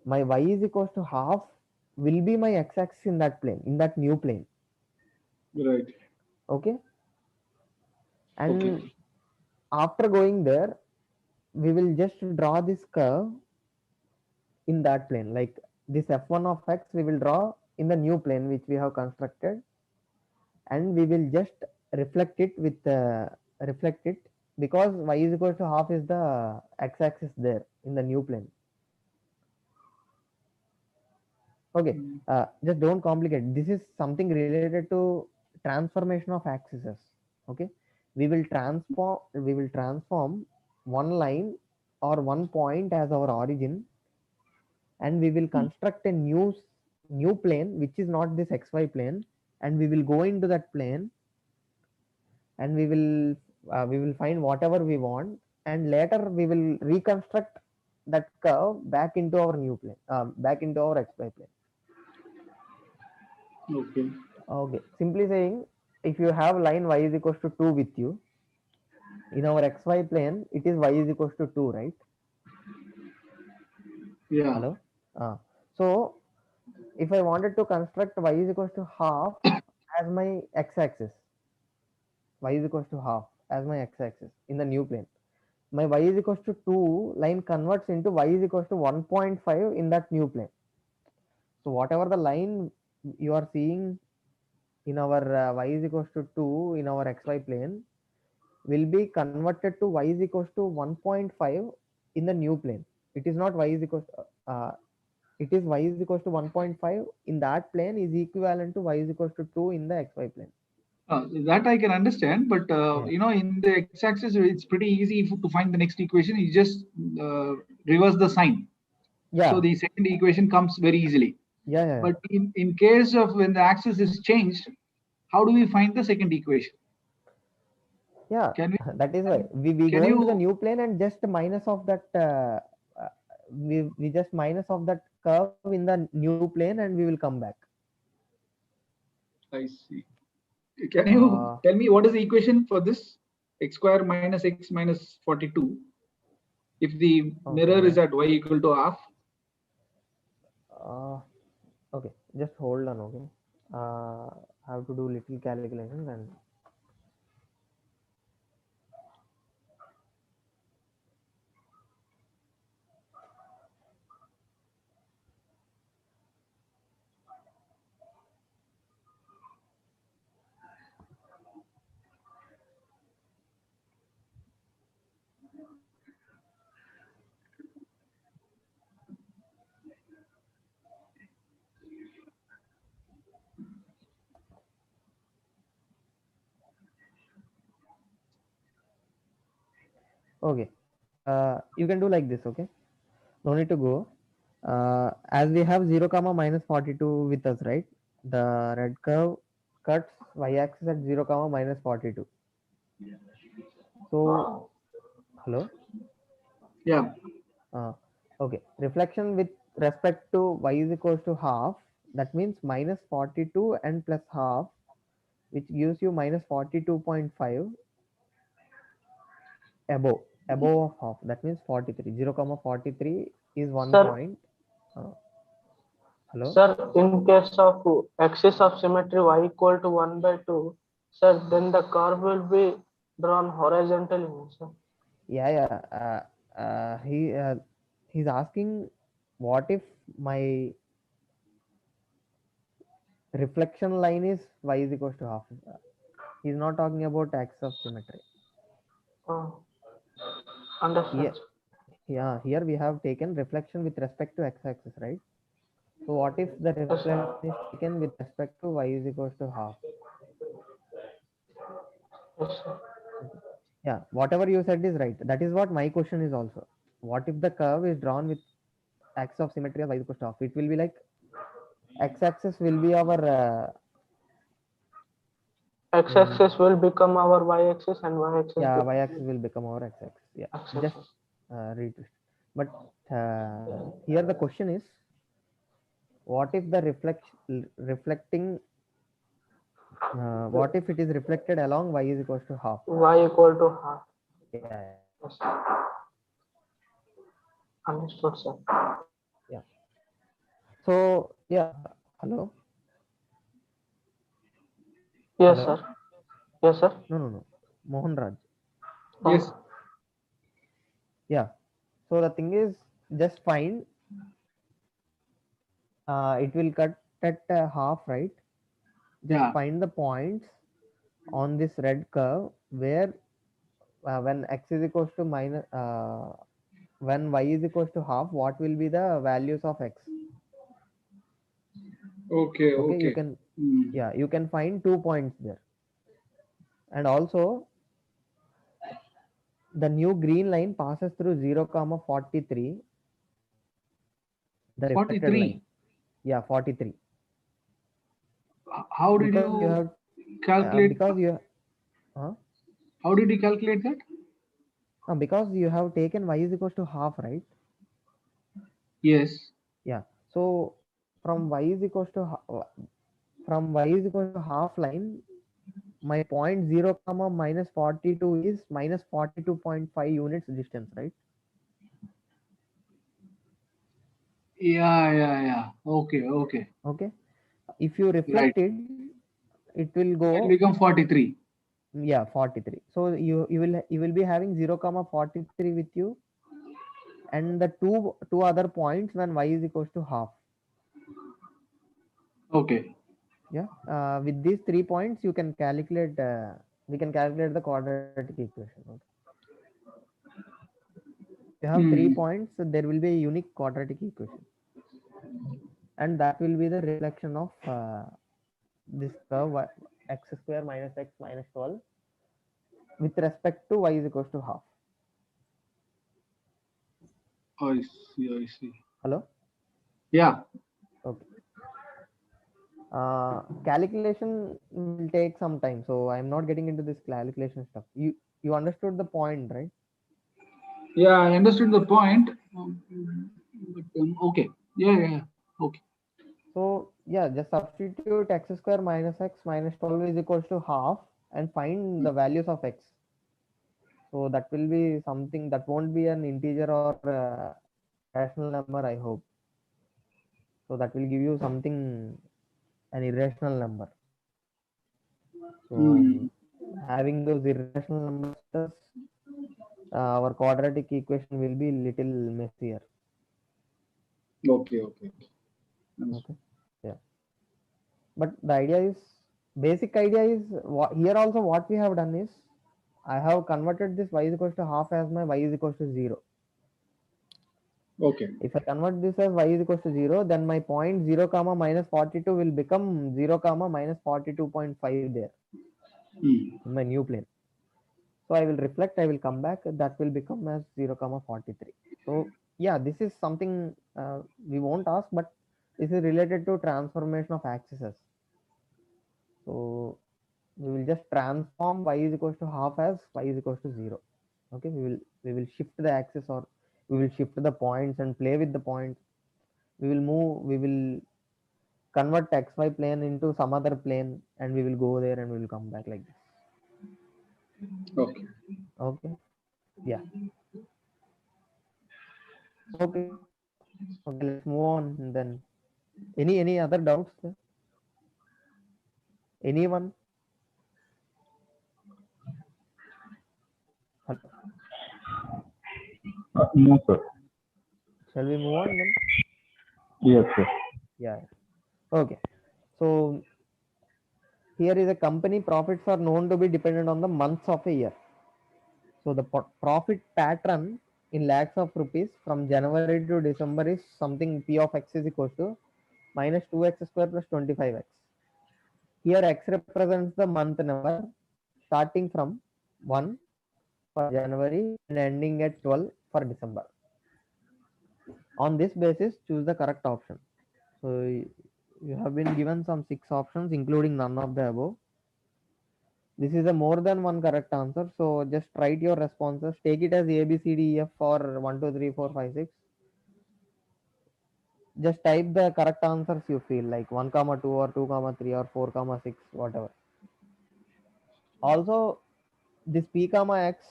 my y is equals to half will be my x-axis in that plane, in that new plane. Right. Okay, and Okay. after going there, we will just draw this curve in that plane. Like this f1 of x, we will draw in the new plane which we have constructed, and we will just reflect it with reflect it because y is equal to half is the x-axis there in the new plane. Okay, Mm. just don't complicate. This is something related to transformation of axes. Okay, we will transform one line or one point as our origin, and we will Mm. construct a new plane which is not this xy plane, and we will go into that plane, and we will find whatever we want, and later we will reconstruct that curve back into our new plane, back into our xy plane. Okay. Okay, simply saying, if you have line y is equals to 2 with you in our xy plane, it is y is equals to 2, right? Yeah. Hello. So if I wanted to construct y is equals to half as my x-axis, y is equals to half as my x-axis in the new plane, my y is equals to 2 line converts into y is equals to 1.5 in that new plane. So whatever the line you are seeing in our y is equals to 2 in our xy plane will be converted to y is equals to 1.5 in the new plane. It is not y is equals to, it is y is equals to 1.5 in that plane is equivalent to y is equals to 2 in the xy plane. That I can understand, but in the x-axis, it's pretty easy to find the next equation. You just reverse the sign. Yeah. So the second equation comes very easily. Yeah. But in case of when the axis is changed, how do we find the second equation? Yeah, Can we? that is why we Can go into the you? new plane and just minus of that we just minus of that curve in the new plane and we will come back. I see. Can you tell me what is the equation for this? X square minus x minus 42. If the mirror is at y equal to half. Okay, just hold on. Okay, have to do little calculations and okay. You can do like this. Okay, no need to go. As we have 0 comma minus 42 with us, right? The red curve cuts y-axis at 0 comma minus 42. So, hello. Yeah. Okay, reflection with respect to y is equals to half. That means minus 42 and plus half, which gives you minus 42.5 above of half. That means 43. 0 comma 43 is 1 Sir, point. Hello. sir, in case of axis of symmetry y equal to 1 by 2, sir, then the curve will be drawn horizontally, sir. Yeah. He's asking, what if my reflection line is y is equals to half? He's not talking about axis of symmetry. Oh, understand. Yeah, here we have taken reflection with respect to x-axis, right? So what if the reflection is taken with respect to y is equals to half? Yes, sir. Okay. Yeah, whatever you said is right. That is what my question is also. What if the curve is drawn with axis of symmetry of y is equals to half? It will be like x-axis will be our X-axis will become our y-axis and y-axis yeah, y-axis will become our x-axis. Yeah, just x-axis. retwist. But here the question is, what if the reflecting what if it is reflected along y is equals to half? Y equal to half. Yeah. Yes. Understood, sir. Yeah. So yeah, hello. Yes, Hello. sir. Yes, sir. No. Mohan Raj. Yes. Yeah. So the thing is, just find. It will cut at half, right? Just find the points on this red curve where when x is equals to minus when y is equals to half, what will be the values of x? Okay. Okay, you can you can find 2 points there, and also the new green line passes through 0 comma 43, the reflected 43. line. Yeah, 43. How did Because you you have calculate? because you huh? How did you calculate that? Because you have taken y is equals to half, right? Yes. Yeah. So from y is equals to from y is equals to half line, my point 0 comma minus 42 is minus 42.5 units distance, right? Yeah. Okay. Okay. If you Right. reflect it, it will It go become 43. yeah 43. So you will be having 0 comma 43 with you, and the two other points when y is equals to half. Okay. Yeah. With these 3 points, you can calculate. We can calculate the quadratic equation. Okay. If you have 3 points, so there will be a unique quadratic equation, and that will be the reflection of this curve x square minus x minus 12 with respect to y is equals to half. I see. I see. Hello? Yeah. Okay. Calculation will take some time, so I'm not getting into this calculation stuff. You understood the point, right? Yeah, I understood the point. Okay. Yeah. Yeah. Okay. So yeah, just substitute x square minus x minus 12 is equals to half and find the values of x. So that will be something that won't be an integer or rational number, I hope. So that will give you something, an irrational number. So Hmm. having those irrational numbers with us, our quadratic equation will be little messier. Okay. Okay. Understood. Okay. Yeah. But the idea is, basic idea is, here also what we have done is, I have converted this y is equals to half as my y is equals to 0. Okay. If I convert this as y is equals to 0, then my point 0 comma minus 42 will become 0 comma minus 42.5 there Hmm. in my new plane. So I will reflect, I will come back, that will become as 0 comma 43. So yeah, this is something we won't ask, but this is related to transformation of axes. So we will just transform y is equals to half as y is equals to 0. Okay, we will shift the axis, or we will shift the points and play with the points. We will convert xy plane into some other plane, and we will go there and we will come back like this. Okay. Okay. Yeah. Okay. Okay, let's move on then. Any other doubts there? Anyone? Hello? No, sir. Shall we move on then? Yes, sir. Yeah. Okay. So here is a company profits are known to be dependent on the months of a year. So the profit pattern in lakhs of rupees from January to December is something p of x is equals to minus 2x square plus 25x. Here x represents the month number starting from 1 for January and ending at 12 for December. On this basis, choose the correct option. So you have been given some 6 options, including none of the above. This is a more than one correct answer. So just write your responses. Take it as A, B, C, D, E, F for 1, 2, 3, 4, 5, 6. Just type the correct answers you feel like 1 comma 2 or 2 comma 3 or 4 comma 6, whatever. Also, this p comma x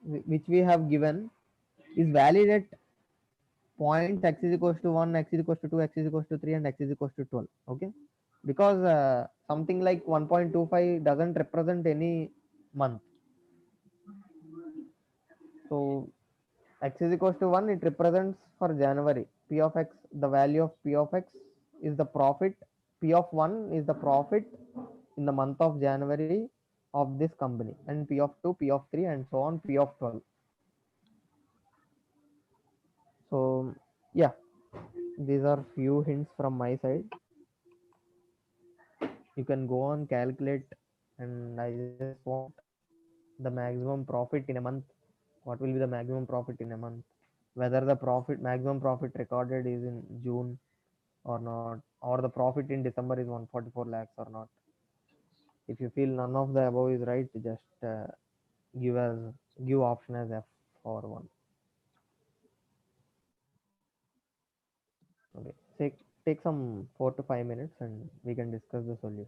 which we have given is valid at points x is equals to 1, x is equals to 2, x is equals to 3, and x is equals to 12. Okay, because something like 1.25 doesn't represent any month. So x is equals to 1, it represents for January. P of x, the value of p of x is the profit. P of 1 is the profit in the month of January of this company, and p of 2, p of 3, and so on, p of 12. So yeah, these are few hints from my side. You can go on, calculate, and I just want the maximum profit in a month. What will be the maximum profit in a month? Whether the maximum profit recorded is in June or not, or the profit in December is 144 lakhs or not. If you feel none of the above is right, just give as give option as F for one. Okay, take some 4 to 5 minutes and we can discuss the solution.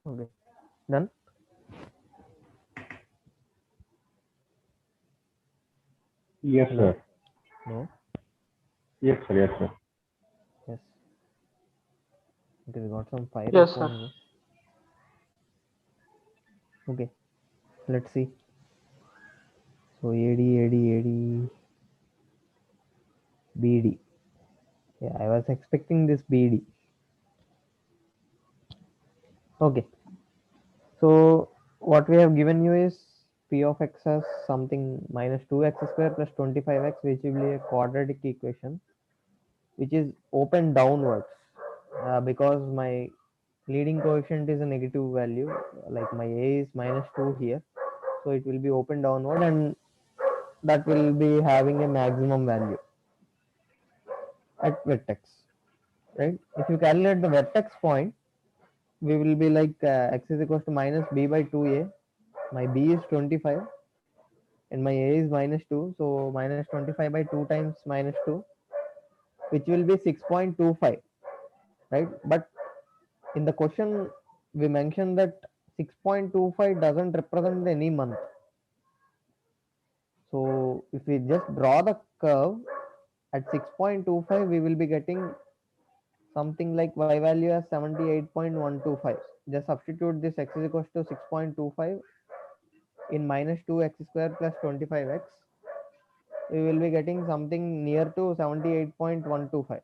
Okay, done. Yes, Hello. sir. No. Yes, sir. Yes, sir. Yes. Okay, we got some fire Yes, echo sir. on this. Okay, let's see. So AD, BD. Yeah, I was expecting this BD. Okay. So what we have given you is p of x as something minus 2x square plus 25x, which will be a quadratic equation, which is open downwards, because my leading coefficient is a negative value, like my a is minus 2 here, so it will be open downward, and that will be having a maximum value at vertex, right? If you calculate the vertex point, we will be like x is equals to minus b by 2a. My b is 25 and my a is minus 2, so minus 25 by 2 times minus 2, which will be 6.25, right? But in the question we mentioned that 6.25 doesn't represent any month. So if we just draw the curve at 6.25, we will be getting something like y value as 78.125. Just substitute this x is equals to 6.25 in minus 2x square plus 25x. We will be getting something near to 78.125.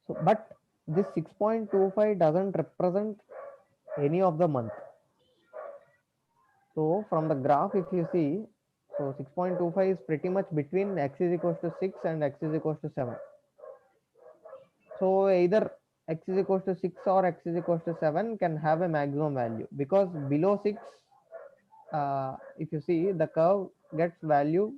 So, but this 6.25 doesn't represent any of the month. So from the graph, if you see, so 6.25 is pretty much between x is equals to 6 and x is equals to 7. So either x is equals to 6 or x is equals to 7 can have a maximum value, because below 6, if you see the curve gets value,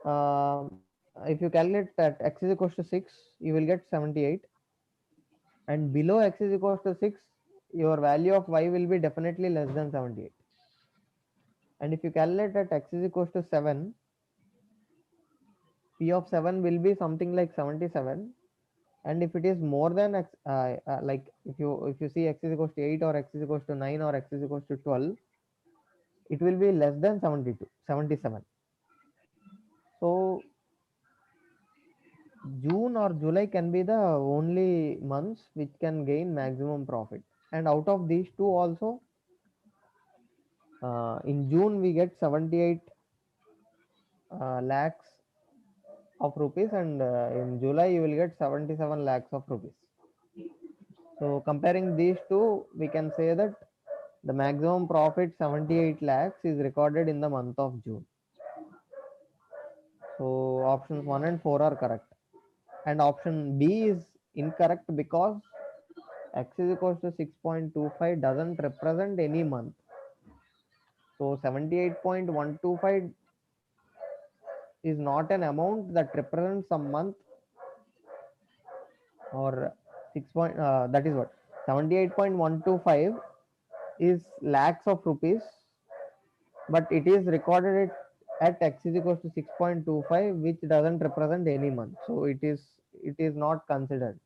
if you calculate that x is equals to 6, you will get 78, and below x is equals to 6, your value of y will be definitely less than 78. And if you calculate that x is equals to 7, p of 7 will be something like 77. And if it is more than x, like if you see x is equals to 8 or x is equals to 9 or x is equals to 12, it will be less than 72, 77. So June or July can be the only months which can gain maximum profit. And out of these two also, in June we get 78 lakhs of rupees, and in July you will get 77 lakhs of rupees. So comparing these two, we can say that the maximum profit 78 lakhs is recorded in the month of June. So options 1 and 4 are correct. And option B is incorrect because x is equals to 6.25 doesn't represent any month. So 78.125 is not an amount that represents some month, or 6 point, that is what 78.125 is lakhs of rupees, but it is recorded at x is equals to 6.25, which doesn't represent any month, so it is not considered.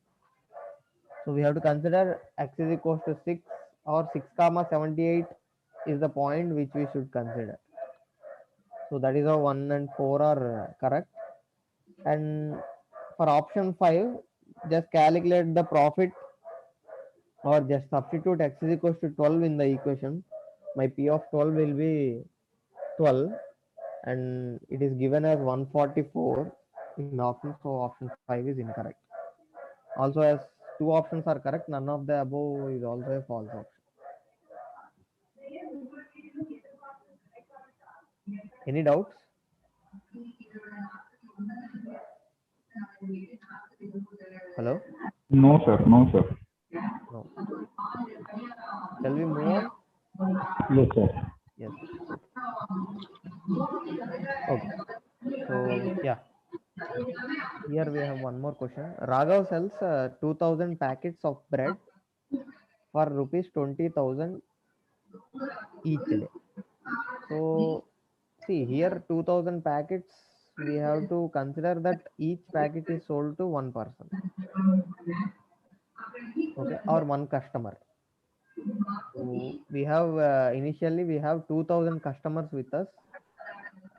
So we have to consider x is equals to 6 or 6 comma 78 is the point which we should consider. So that is how 1 and 4 are correct. And for option 5, just calculate the profit, or just substitute x is equals to 12 in the equation. My p of 12 will be 12, and it is given as 144 in option, so option 5 is incorrect. Also, as two options are correct, none of the above is also a false option. Any doubts? Hello? No, sir. No, sir. No. Shall we move on? Yes, sir. Yes. Okay. So yeah, here we have one more question. Raghav sells 2000 packets of bread for rupees 20,000 each day. So see here, 2000 packets, we have to consider that each packet is sold to one person, okay, or one customer. So we have initially we have 2000 customers with us,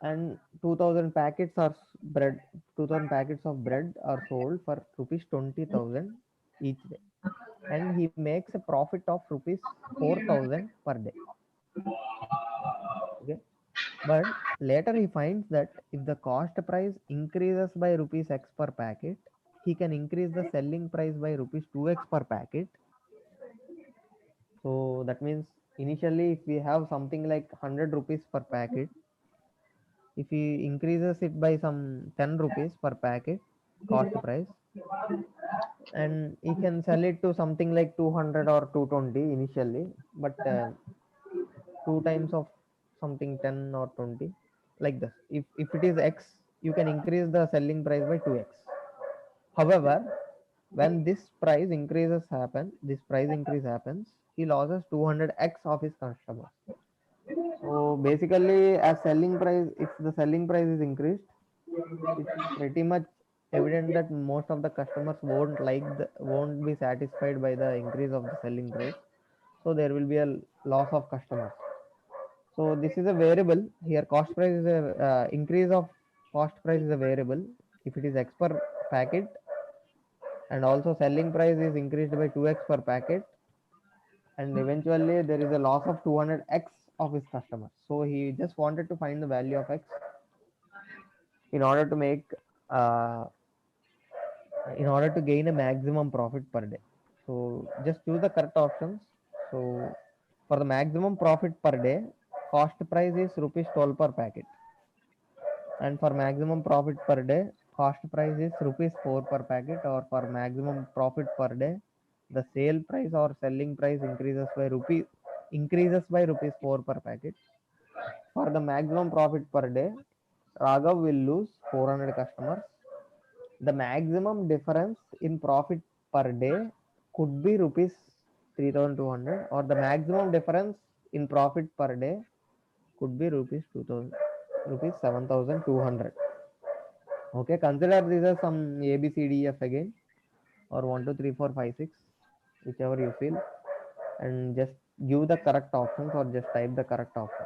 and 2000 packets are bread 2000 packets of bread are sold for rupees 20,000 each day, and he makes a profit of rupees 4,000 per day, okay. But later he finds that if the cost price increases by rupees x per packet, he can increase the selling price by rupees 2x per packet. So that means initially if we have something like 100 rupees per packet, if he increases it by some 10 rupees per packet cost price, and he can sell it to something like 200 or 220 initially, but two times of something 10 or 20, like this. If it is x, you can increase the selling price by 2x. However, when this price increase happens, he loses 200x of his customers. So basically, as selling price, if the selling price is increased, it's pretty much evident that most of the customers won't be satisfied by the increase of the selling price. So there will be a loss of customers. So this is a variable here. Cost price is a increase of cost price is a variable. If it is x per packet, and also selling price is increased by 2x per packet, and eventually there is a loss of 200x of his customers. So he just wanted to find the value of x in order to make uh, in order to gain a maximum profit per day. So just choose the correct options. So for the maximum profit per day, cost price is rupees 12 per packet, and for maximum profit per day, cost price is rupees 4 per packet. Or for maximum profit per day, the sale price or selling price increases by rupees 4 per packet. For the maximum profit per day, Raghav will lose 400 customers. The maximum difference in profit per day could be rupees 3200, or the maximum difference in profit per day could be rupees 2000, rupees 7200. Okay, consider these are some A B C D F again, or 1 2 3 4 5 6, whichever you feel, and just give the correct options or just type the correct option.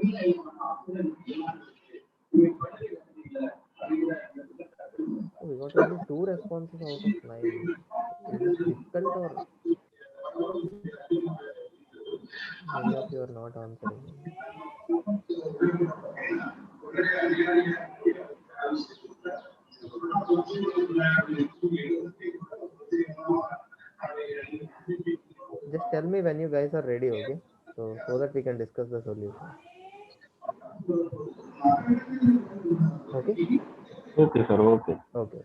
We got only 2 responses out of 9. Is this difficult or many of you are not answering? Just tell me when you guys are ready, okay? So that we can discuss the solution. Okay? Okay, sir. Okay. Okay.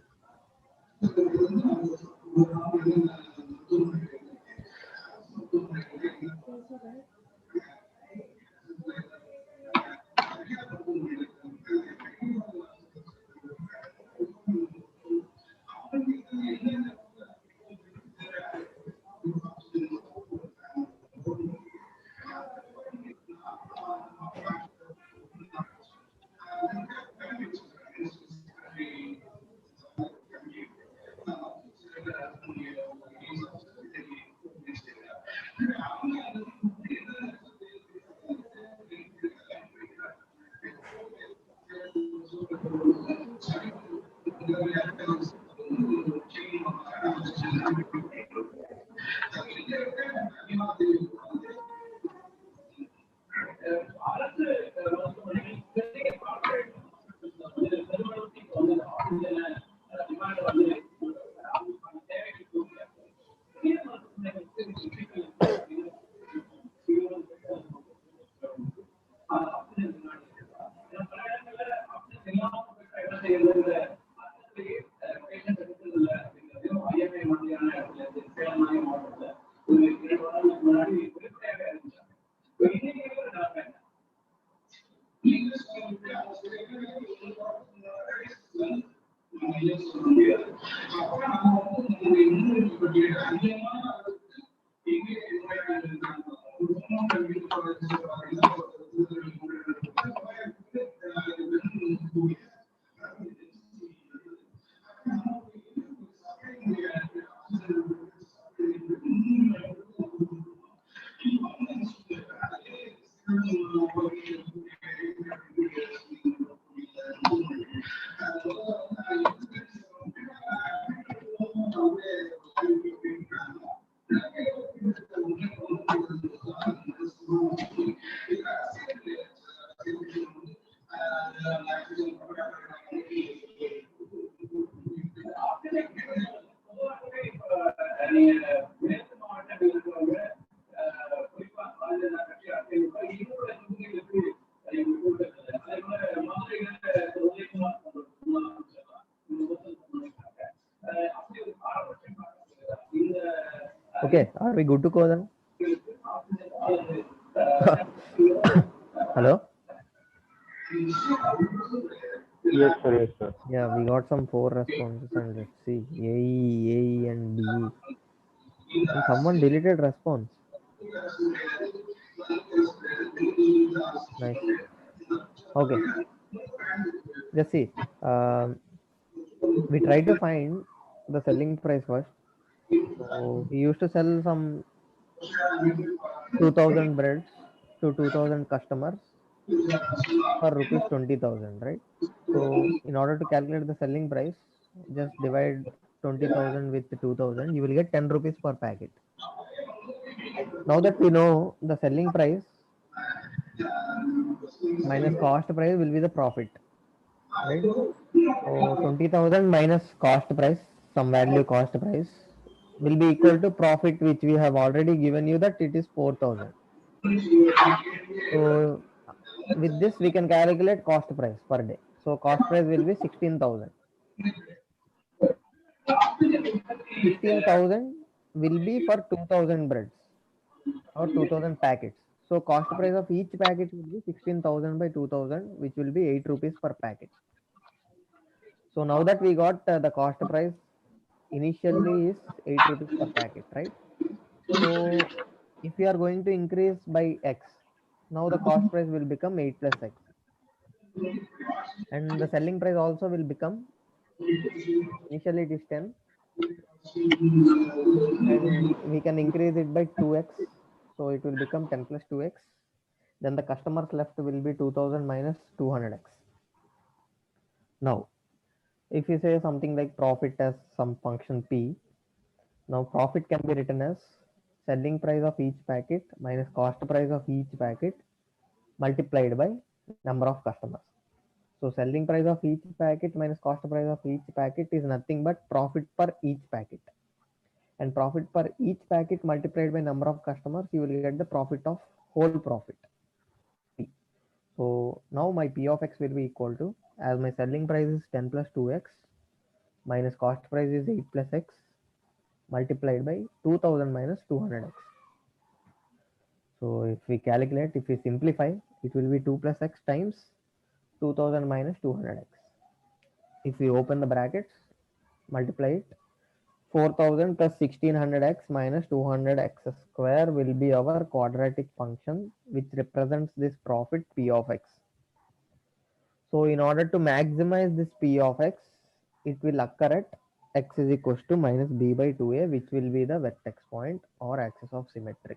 Okay, are we good to go then? Hello? Yes, sir. Yes, sir. Yeah, we got some 4 responses and let's see. A, and B. And someone deleted response. Nice. Okay. Just see. We try to find the selling price first. So he used to sell some 2000 breads to 2000 customers for rupees 20,000, right? So in order to calculate the selling price, just divide 20,000 with 2000, you will get 10 rupees per packet. Now that we know the selling price minus cost price will be the profit, right? So 20,000 minus cost price, some value cost price will be equal to profit, which we have already given you that it is 4,000. So with this we can calculate cost price per day. So cost price will be 16,000. 16,000 will be for 2000 breads or 2000 packets. So cost price of each packet will be 16,000 by 2000, which will be 8 rupees per packet. So now that we got the cost price initially is 8 rupees per packet, right? So if we are going to increase by x, now the cost price will become 8 plus x. And the selling price also will become, initially it is 10, and we can increase it by 2x. So it will become 10 plus 2x. then the customers left will be 2000 minus 200x. Now, if you say something like profit as some function p, now profit can be written as selling price of each packet minus cost price of each packet multiplied by number of customers. So selling price of each packet minus cost price of each packet is nothing but profit per each packet. And profit per each packet multiplied by number of customers, you will get the profit of whole profit. P. So now my P of x will be equal to, as my selling price is 10 plus 2x minus cost price is 8 plus x multiplied by 2000 minus 200x. So if we calculate, if we simplify, it will be 2 plus x times 2000 minus 200x. If we open the brackets, multiply it, 4000 plus 1600x minus 200x square will be our quadratic function which represents this profit P of x. So in order to maximize this P of x, it will occur at x is equals to minus b by 2a, which will be the vertex point or axis of symmetry.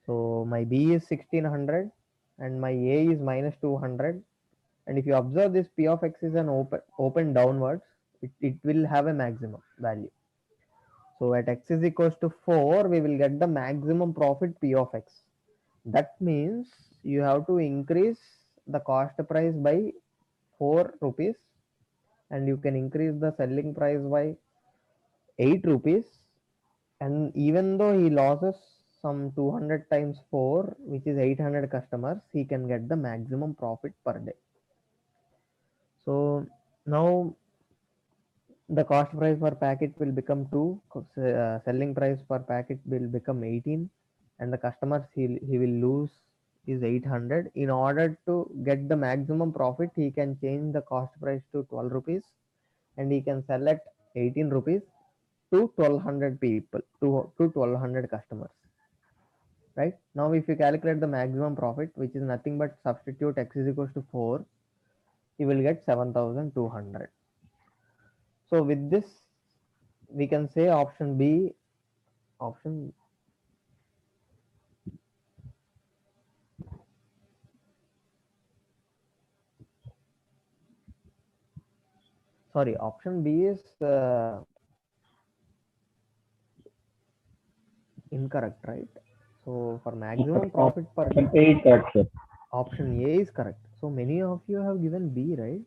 So my b is 1600 and my a is minus 200. And if you observe, this P of x is an open downwards, it will have a maximum value. So at x is equals to 4, we will get the maximum profit P of x. That means you have to increase the cost price by 4 rupees and you can increase the selling price by 8 rupees. And even though he loses some 200 times 4, which is 800 customers, he can get the maximum profit per day. So now the cost price per packet will become 2, selling price per packet will become 18, and the customers he will lose is 800. In order to get the maximum profit, he can change the cost price to 12 rupees and he can sell at 18 rupees to 1200 people, to 1200 customers. Right now, if you calculate the maximum profit, which is nothing but substitute x is equals to 4, you will get 7200. So with this, we can say option B, option sorry, option B is incorrect, right? So for maximum profit per Option A is correct, sir. option A is correct. So many of you have given B, right?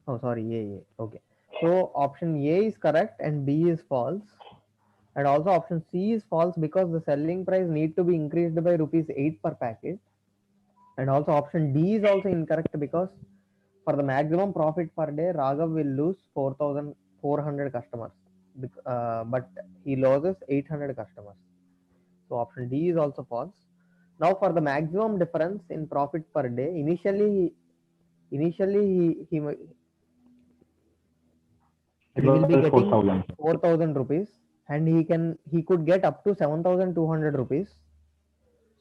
Oh, sorry, A. Okay. So option A is correct and B is false. And also option C is false because the selling price need to be increased by rupees 8 per packet. And also option D is also incorrect because for the maximum profit per day, Raghav will lose 4,400 customers, but he loses 800 customers. So option D is also false. Now for the maximum difference in profit per day, initially It he will was be getting 4,000. 4,000 rupees and he could get up to 7,200 rupees.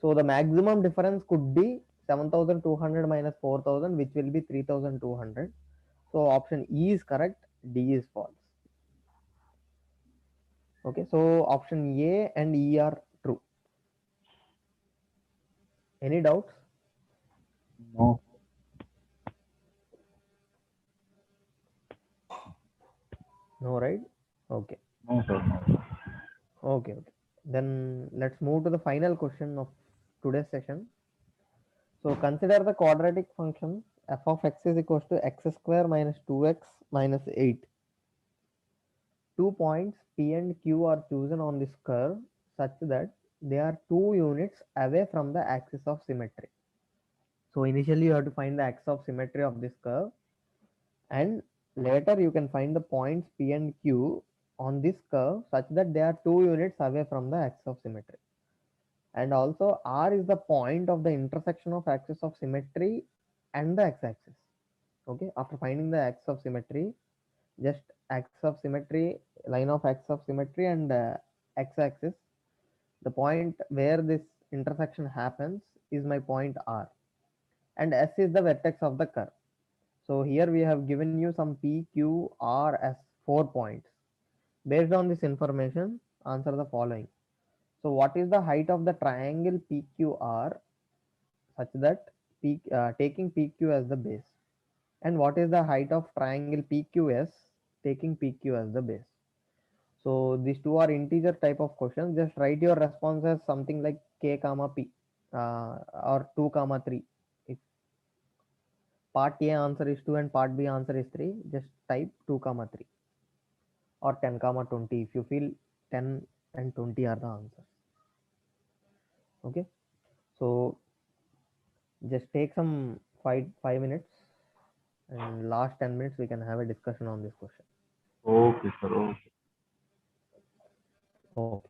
So the maximum difference could be 7,200 minus 4,000, which will be 3,200. So option E is correct, D is false. Okay, so option A and E are true. Any doubts? No. No, right? Okay. No, sir. No. Okay. Then let's move to the final question of today's session. So consider the quadratic function f of x is equals to x square minus 2x minus 8. 2 points P and Q are chosen on this curve such that they are 2 units away from the axis of symmetry. So initially you have to find the axis of symmetry of this curve, and later you can find the points P and Q on this curve such that they are 2 units away from the axis of symmetry. And also R is the point of the intersection of axis of symmetry and the x-axis. Okay, after finding the axis of symmetry, just axis of symmetry, line of axis of symmetry and x-axis, the point where this intersection happens is my point R, and S is the vertex of the curve. So here we have given you some P, Q, R as 4 points. Based on this information, answer the following. So what is the height of the triangle PQR such that taking PQ as the base? And what is the height of triangle PQS taking PQ as the base? So these two are integer type of questions. Just write your response as something like k comma p or 2 comma 3. If part A answer is 2 and part B answer is 3, just type 2 comma 3 or 10 comma 20 if you feel 10 and 20 are the answers. Okay, so just take some 5 minutes, and last 10 minutes we can have a discussion on this question. Okay, sir. Okay. Okay.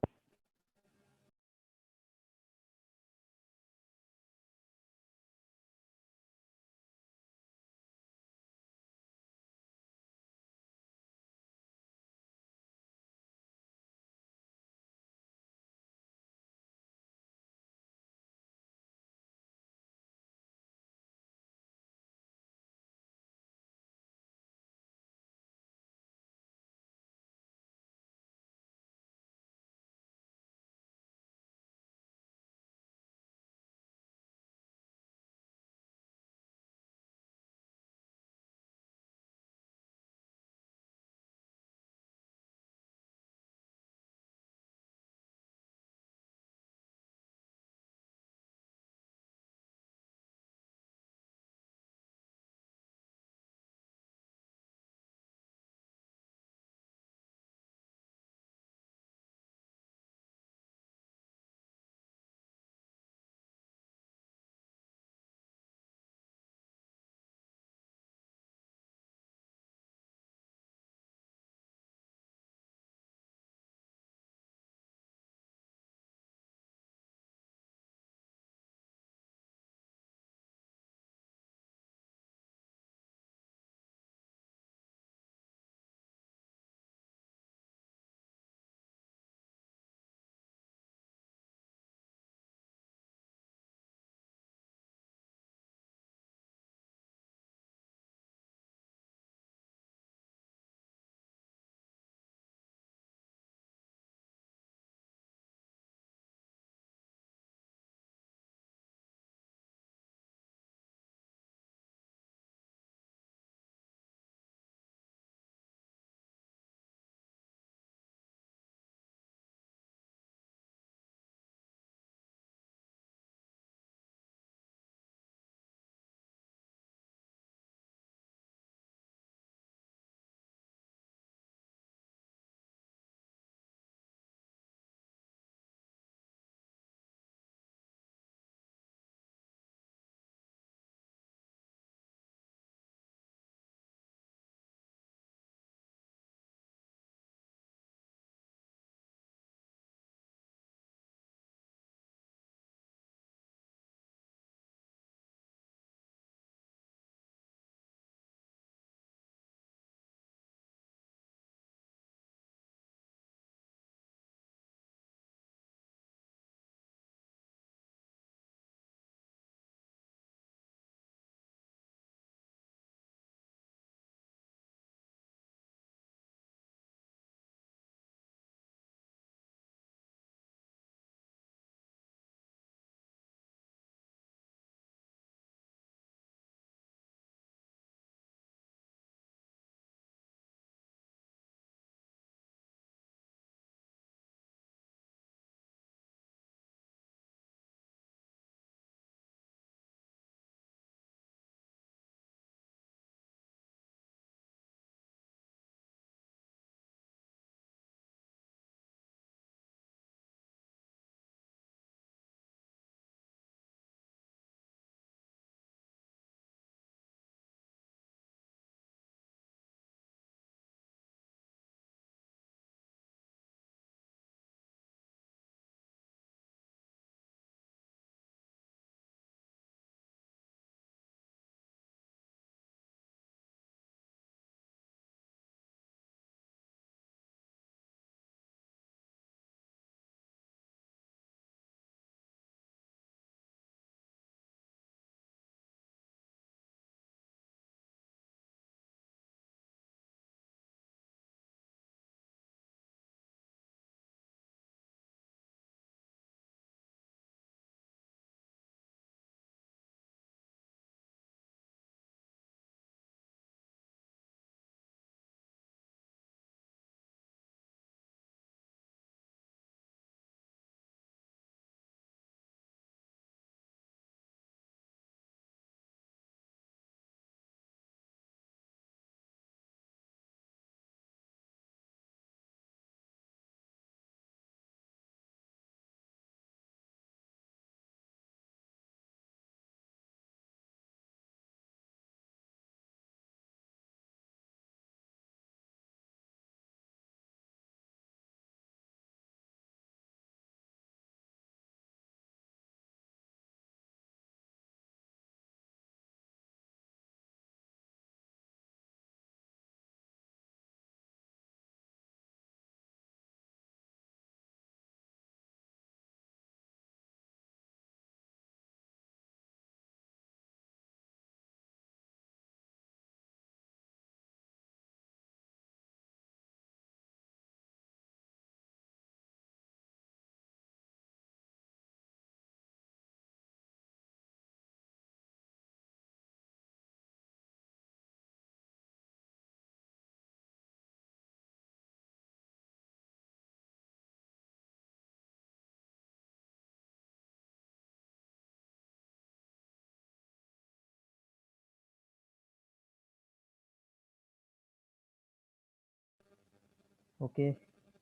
Okay,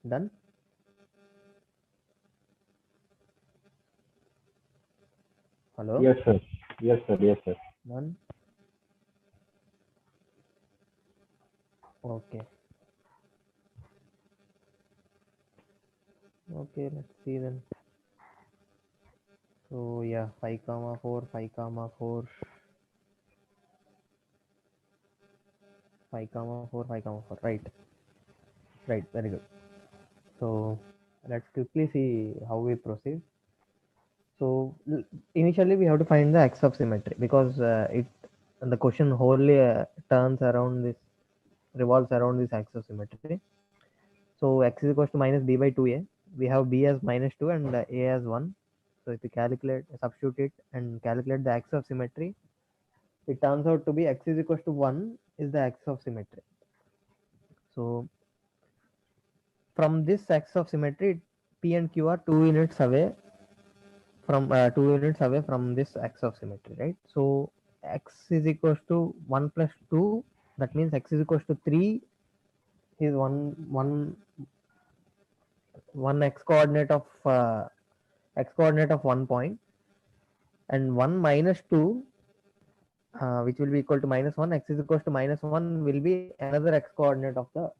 done. Hello, Yes, sir. Yes, sir. Yes, sir. done. Okay, okay, let's see then. So yeah, 5 comma 4, 5 comma 4, 5 comma 4, 5 comma 4. Right, right, very good. So let's quickly see how we proceed. So initially we have to find the x of symmetry, because it the question wholly turns around this, revolves around this axis of symmetry. So x is equals to minus b by 2a. We have b as minus 2 and a as 1. So if we calculate, substitute it and calculate the axis of symmetry, it turns out to be x is equals to 1 is the axis of symmetry. So from this axis of symmetry, p and q are 2 units away from 2 units away from this axis of symmetry, right? So x is equals to 1 plus 2. That means x is equals to 3 is one x coordinate of 1 point, and 1 minus 2, which will be equal to minus 1. X is equals to minus 1 will be another x coordinate of the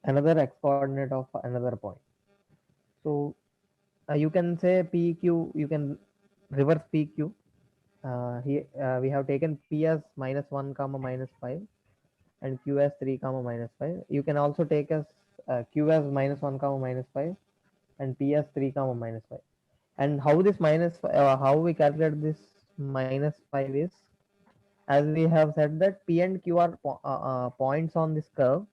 another x coordinate of another point. So you can say pq, you can reverse pq. Here we have taken p as minus 1 comma minus 5 and q as 3 comma minus 5. You can also take as q as minus 1 comma minus 5 and p as 3 comma minus 5. And how this how we calculate this minus 5 is, as we have said that p and q are points on this curve.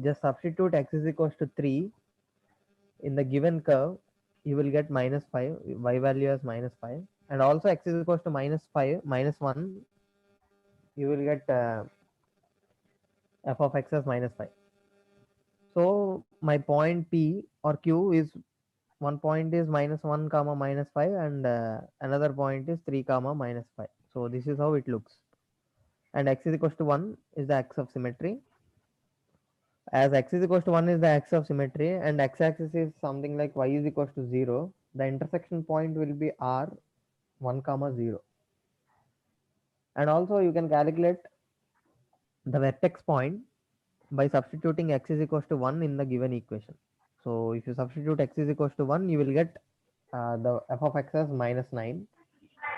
Just substitute x is equals to 3 in the given curve, you will get minus 5, y value as minus 5, and also x is equals to minus 5 minus 1, you will get f of x as minus 5. So my point p or q is, one point is minus 1 comma minus 5 and another point is 3 comma minus 5. So this is how it looks, and x is equals to 1 is the axis of symmetry. As x is equals to 1 is the axis of symmetry and x-axis is something like y is equals to 0, the intersection point will be r 1 comma 0. And also you can calculate the vertex point by substituting x is equals to 1 in the given equation. So if you substitute x is equals to 1, you will get the f of x as minus 9.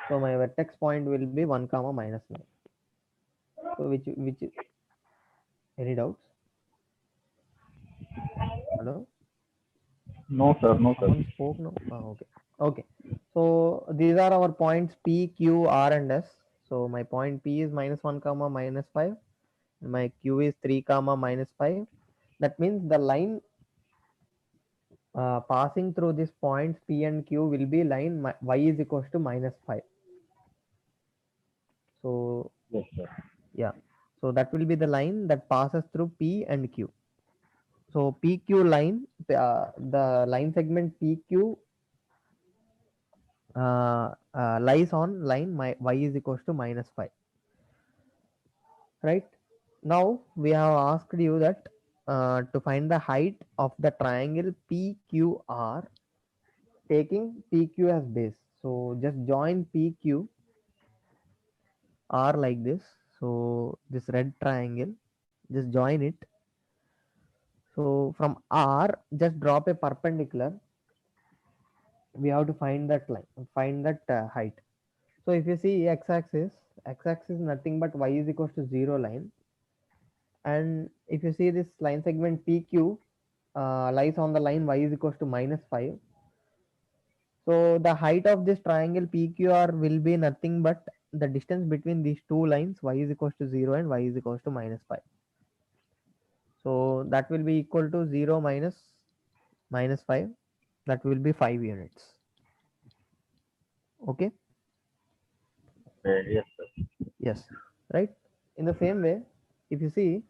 So my vertex point will be 1 comma minus 9. So which any doubts? Hello? No, sir. No, sir. Someone spoke now? Okay. Okay. So these are our points P, Q, R, and S. So my point P is minus 1 comma minus 5. My Q is 3 comma minus 5. That means the line passing through these points P and Q will be line y is equals to minus 5. So Yes, sir. yeah. So that will be the line that passes through P and Q. So PQ line, the line segment PQ lies on line y is equals to minus 5, right? Now we have asked you that to find the height of the triangle PQR taking PQ as base. So just join PQR like this. So this red triangle, just join it. So from R, just drop a perpendicular. We have to find that line, find that height. So if you see x-axis nothing but y is equals to 0 line, and if you see this line segment PQ lies on the line y is equals to minus 5. So the height of this triangle PQR will be nothing but the distance between these two lines y is equals to 0 and y is equals to minus 5. So that will be equal to 0 minus minus 5. That will be 5 units. Okay. Yes, sir. Yes. Right. In the same way, if you see,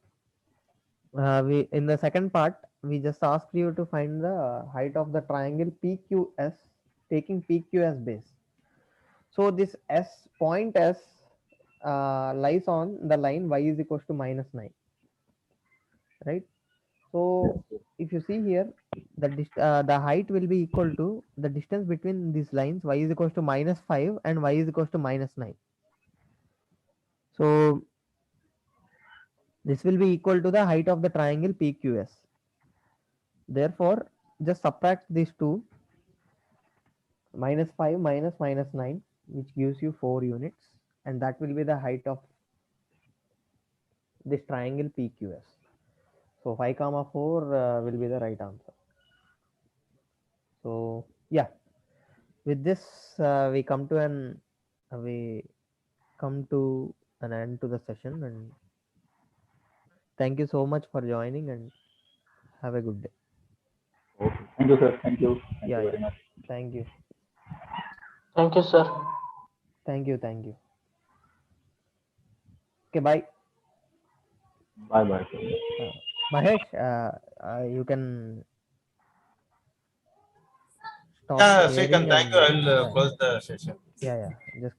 we in the second part we just asked you to find the height of the triangle PQS taking PQ as base. So this S point S lies on the line y is equals to minus 9, right? So if you see here, the height will be equal to the distance between these lines. Y is equals to -5 and y is equals to -9. So this will be equal to the height of the triangle PQS. Therefore, just subtract these two, -5 minus -9, which gives you 4 units, and that will be the height of this triangle PQS. So 5 comma 4 will be the right answer. So yeah, with this we come to an end to the session, and thank you so much for joining, and have a good day. Okay. Thank you, sir. Thank you. Thank Yeah, you very yeah. much. Thank you. Thank you, sir. Thank you. Thank you. Okay, bye. Bye bye. Mahesh, you can stop Yeah, sharing Srikanth, thank and you. I will yeah, close the session. yeah, yeah. Just close.